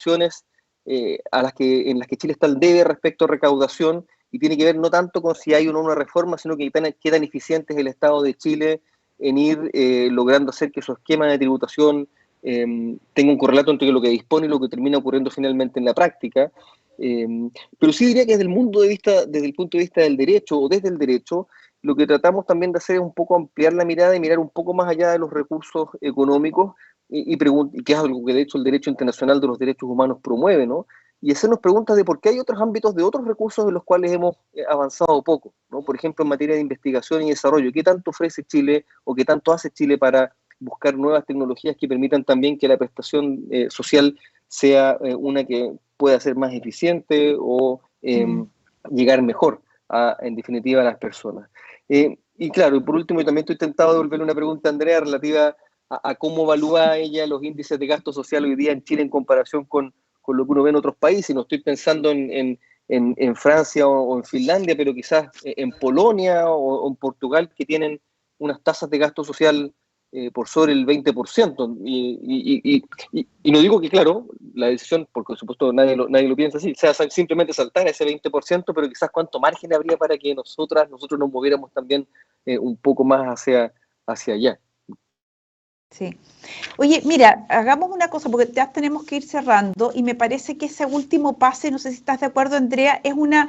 regiones en las que Chile está al debe respecto a recaudación, y tiene que ver no tanto con si hay o no una reforma, sino que qué tan eficiente es el Estado de Chile en ir logrando hacer que su esquema de tributación tenga un correlato entre lo que dispone y lo que termina ocurriendo finalmente en la práctica. Pero sí diría que desde el punto de vista del derecho o desde el derecho, lo que tratamos también de hacer es un poco ampliar la mirada y mirar un poco más allá de los recursos económicos y que es algo que de hecho el derecho internacional de los derechos humanos promueve, ¿no? Y hacernos preguntas de por qué hay otros ámbitos de otros recursos en los cuales hemos avanzado poco, ¿no? Por ejemplo, en materia de investigación y desarrollo, ¿qué tanto ofrece Chile o qué tanto hace Chile para buscar nuevas tecnologías que permitan también que la prestación social sea una que pueda ser más eficiente o llegar mejor en definitiva a las personas? Y claro, y por último, yo también estoy tentado de devolverle una pregunta a Andrea relativa a cómo evalúa ella los índices de gasto social hoy día en Chile en comparación con lo que uno ve en otros países. No estoy pensando en Francia o en Finlandia, pero quizás en Polonia o en Portugal, que tienen unas tasas de gasto social por sobre el 20%. Y no digo que, claro, la decisión, porque por supuesto nadie lo piensa así, sea simplemente saltar ese 20%, pero quizás cuánto margen habría para que nosotros nos moviéramos también un poco más hacia allá. Sí. Oye, mira, hagamos una cosa, porque ya tenemos que ir cerrando, y me parece que ese último pase, no sé si estás de acuerdo, Andrea, es una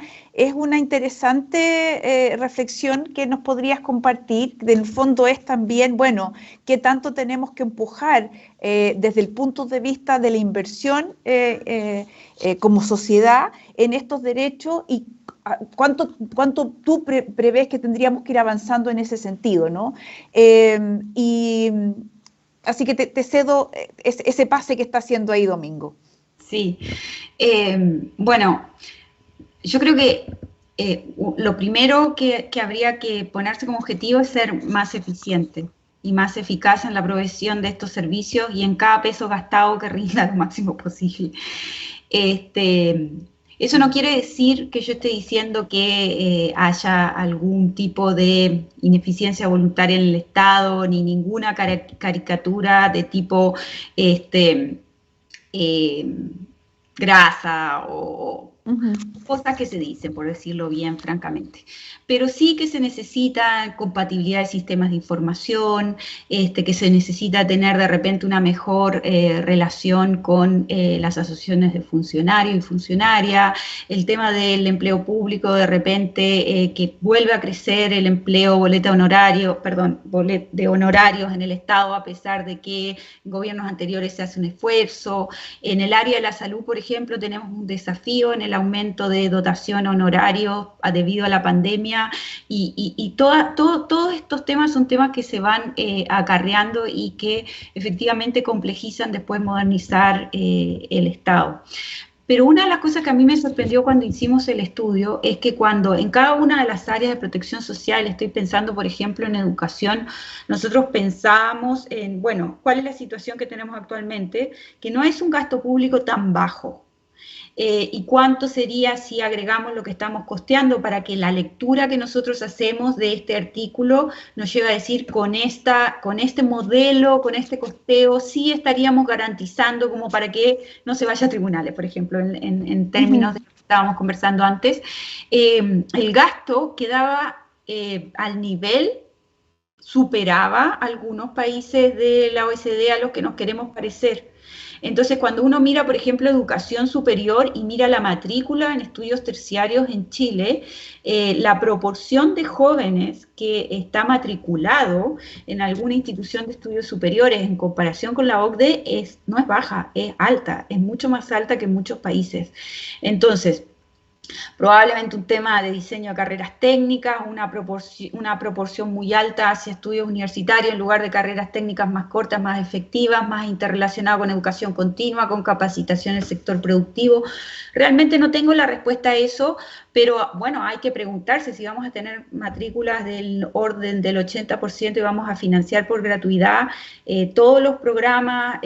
interesante reflexión que nos podrías compartir. Del fondo es también, bueno, qué tanto tenemos que empujar desde el punto de vista de la inversión como sociedad en estos derechos, y cuánto tú prevés que tendríamos que ir avanzando en ese sentido, ¿no? Así que te cedo ese pase que está haciendo ahí Domingo. Sí, bueno, yo creo que lo primero que habría que ponerse como objetivo es ser más eficiente y más eficaz en la provisión de estos servicios y en cada peso gastado que rinda lo máximo posible. Eso no quiere decir que yo esté diciendo que haya algún tipo de ineficiencia voluntaria en el Estado, ni ninguna caricatura de tipo grasa o cosas que se dicen, por decirlo bien francamente. Pero sí que se necesita compatibilidad de sistemas de información, que se necesita tener de repente una mejor relación con las asociaciones de funcionarios y funcionarias, el tema del empleo público, de repente que vuelve a crecer el empleo de honorarios en el Estado, a pesar de que en gobiernos anteriores se hace un esfuerzo. En el área de la salud, por ejemplo, tenemos un desafío en el aumento de dotación a honorarios debido a la pandemia, y todos estos temas son temas que se van acarreando y que efectivamente complejizan después modernizar el Estado. pero una de las cosas que a mí me sorprendió cuando hicimos el estudio es que cuando en cada una de las áreas de protección social, estoy pensando por ejemplo en educación, nosotros pensábamos en, bueno, ¿cuál es la situación que tenemos actualmente? Que no es un gasto público tan bajo. Y cuánto sería si agregamos lo que estamos costeando para que la lectura que nosotros hacemos de este artículo nos lleve a decir con este modelo, con este costeo, sí estaríamos garantizando como para que no se vaya a tribunales, por ejemplo, en términos de lo que estábamos conversando antes. El gasto quedaba al nivel, superaba algunos países de la OECD a los que nos queremos parecer. Entonces, cuando uno mira, por ejemplo, educación superior y mira la matrícula en estudios terciarios en Chile, la proporción de jóvenes que está matriculado en alguna institución de estudios superiores en comparación con la OCDE no es baja, es alta, es mucho más alta que en muchos países. Entonces, probablemente un tema de diseño de carreras técnicas, una proporción muy alta hacia estudios universitarios en lugar de carreras técnicas más cortas, más efectivas, más interrelacionadas con educación continua, con capacitación en el sector productivo. Realmente no tengo la respuesta a eso, pero bueno, hay que preguntarse si vamos a tener matrículas del orden del 80% y vamos a financiar por gratuidad todos los programas.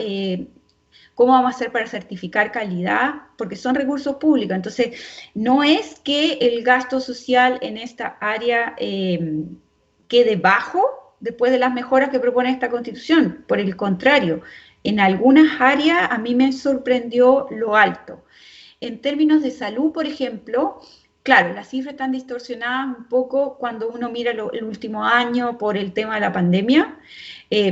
¿Cómo vamos a hacer para certificar calidad? Porque son recursos públicos. Entonces, no es que el gasto social en esta área quede bajo después de las mejoras que propone esta Constitución. Por el contrario, en algunas áreas a mí me sorprendió lo alto. En términos de salud, por ejemplo, claro, las cifras están distorsionadas un poco cuando uno mira el último año por el tema de la pandemia,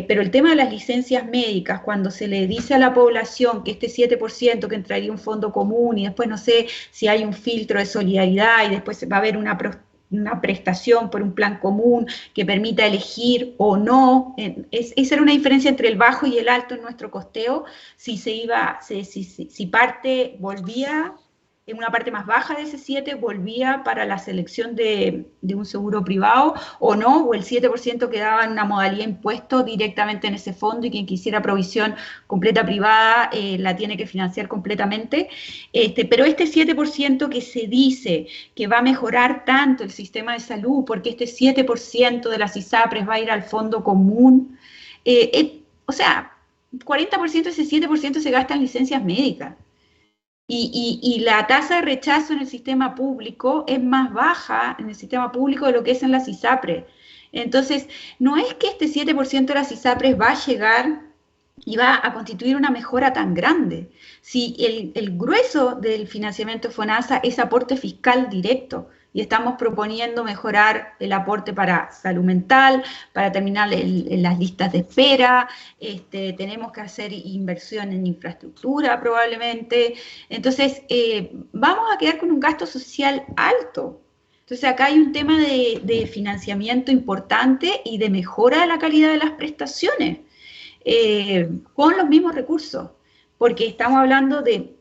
pero el tema de las licencias médicas, cuando se le dice a la población que este 7% que entraría un fondo común y después no sé si hay un filtro de solidaridad y después va a haber una prestación por un plan común que permita elegir o no, esa era una diferencia entre el bajo y el alto en nuestro costeo, si parte volvía en una parte más baja de ese 7 volvía para la selección de un seguro privado o no, o el 7% quedaba en una modalidad impuesto directamente en ese fondo y quien quisiera provisión completa privada la tiene que financiar completamente. Pero este 7% que se dice que va a mejorar tanto el sistema de salud porque este 7% de las ISAPRES va a ir al fondo común, o sea, 40% de ese 7% se gasta en licencias médicas. Y la tasa de rechazo en el sistema público es más baja en el sistema público de lo que es en las ISAPRES. Entonces, no es que este 7% de las ISAPRES va a llegar y va a constituir una mejora tan grande. Si el grueso del financiamiento de FONASA es aporte fiscal directo, y estamos proponiendo mejorar el aporte para salud mental, para terminar las listas de espera, tenemos que hacer inversión en infraestructura probablemente, entonces vamos a quedar con un gasto social alto. Entonces acá hay un tema de financiamiento importante y de mejora de la calidad de las prestaciones con los mismos recursos, porque estamos hablando de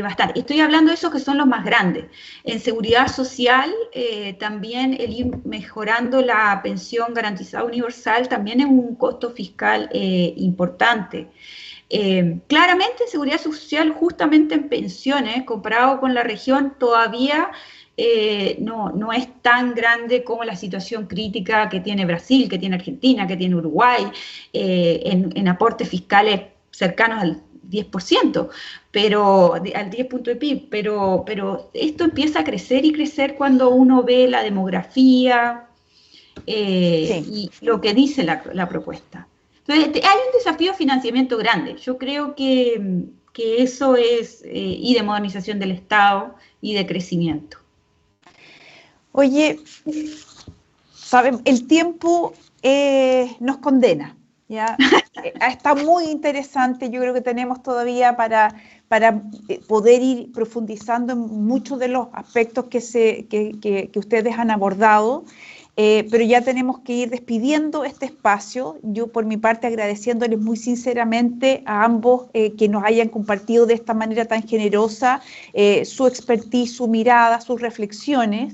bastante. Estoy hablando de esos que son los más grandes. En seguridad social, también el ir mejorando la pensión garantizada universal también es un costo fiscal importante. Claramente en seguridad social, justamente en pensiones, comparado con la región, todavía no es tan grande como la situación crítica que tiene Brasil, que tiene Argentina, que tiene Uruguay, en aportes fiscales cercanos al 10%, pero al 10 puntos de PIB, pero esto empieza a crecer y crecer cuando uno ve la demografía y lo que dice la propuesta. Entonces, hay un desafío de financiamiento grande. Yo creo que eso es, y de modernización del Estado y de crecimiento. Oye, ¿saben? El tiempo nos condena. ¿Ya? Está muy interesante, yo creo que tenemos todavía para poder ir profundizando en muchos de los aspectos que ustedes han abordado, pero ya tenemos que ir despidiendo este espacio. Yo por mi parte agradeciéndoles muy sinceramente a ambos que nos hayan compartido de esta manera tan generosa su expertise, su mirada, sus reflexiones.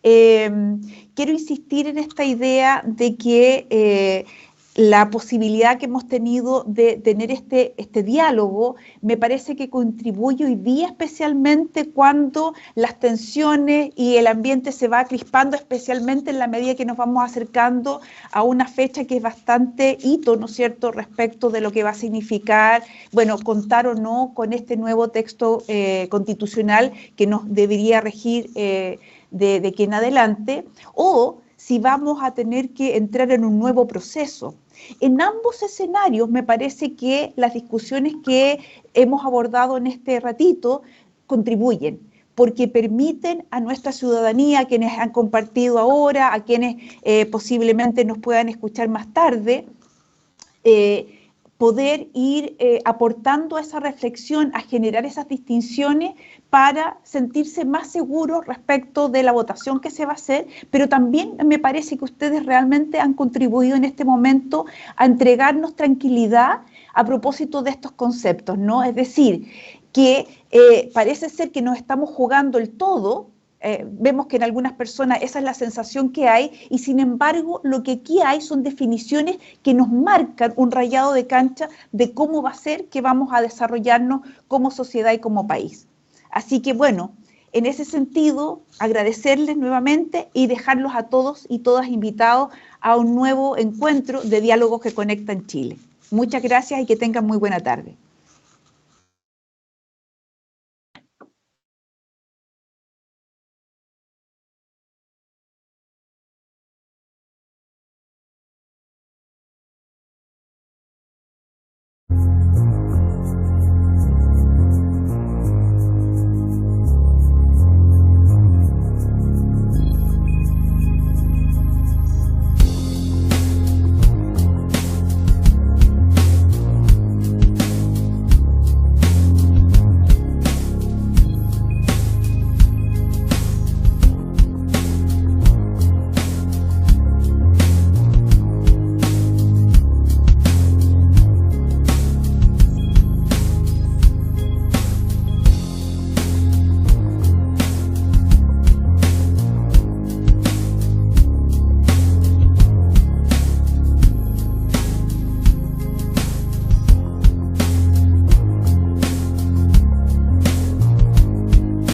Quiero insistir en esta idea de que la posibilidad que hemos tenido de tener este diálogo me parece que contribuye hoy día, especialmente cuando las tensiones y el ambiente se va crispando, especialmente en la medida que nos vamos acercando a una fecha que es bastante hito, ¿no es cierto?, respecto de lo que va a significar, bueno, contar o no con este nuevo texto constitucional que nos debería regir de aquí en adelante, o si vamos a tener que entrar en un nuevo proceso. En ambos escenarios me parece que las discusiones que hemos abordado en este ratito contribuyen, porque permiten a nuestra ciudadanía, a quienes han compartido ahora, a quienes posiblemente nos puedan escuchar más tarde, poder ir aportando a esa reflexión, a generar esas distinciones para sentirse más seguros respecto de la votación que se va a hacer, pero también me parece que ustedes realmente han contribuido en este momento a entregarnos tranquilidad a propósito de estos conceptos, ¿no? Es decir, que parece ser que nos estamos jugando el todo. Vemos que en algunas personas esa es la sensación que hay y sin embargo lo que aquí hay son definiciones que nos marcan un rayado de cancha de cómo va a ser que vamos a desarrollarnos como sociedad y como país. Así que bueno, en ese sentido agradecerles nuevamente y dejarlos a todos y todas invitados a un nuevo encuentro de Diálogos que Conectan Chile. Muchas gracias y que tengan muy buena tarde.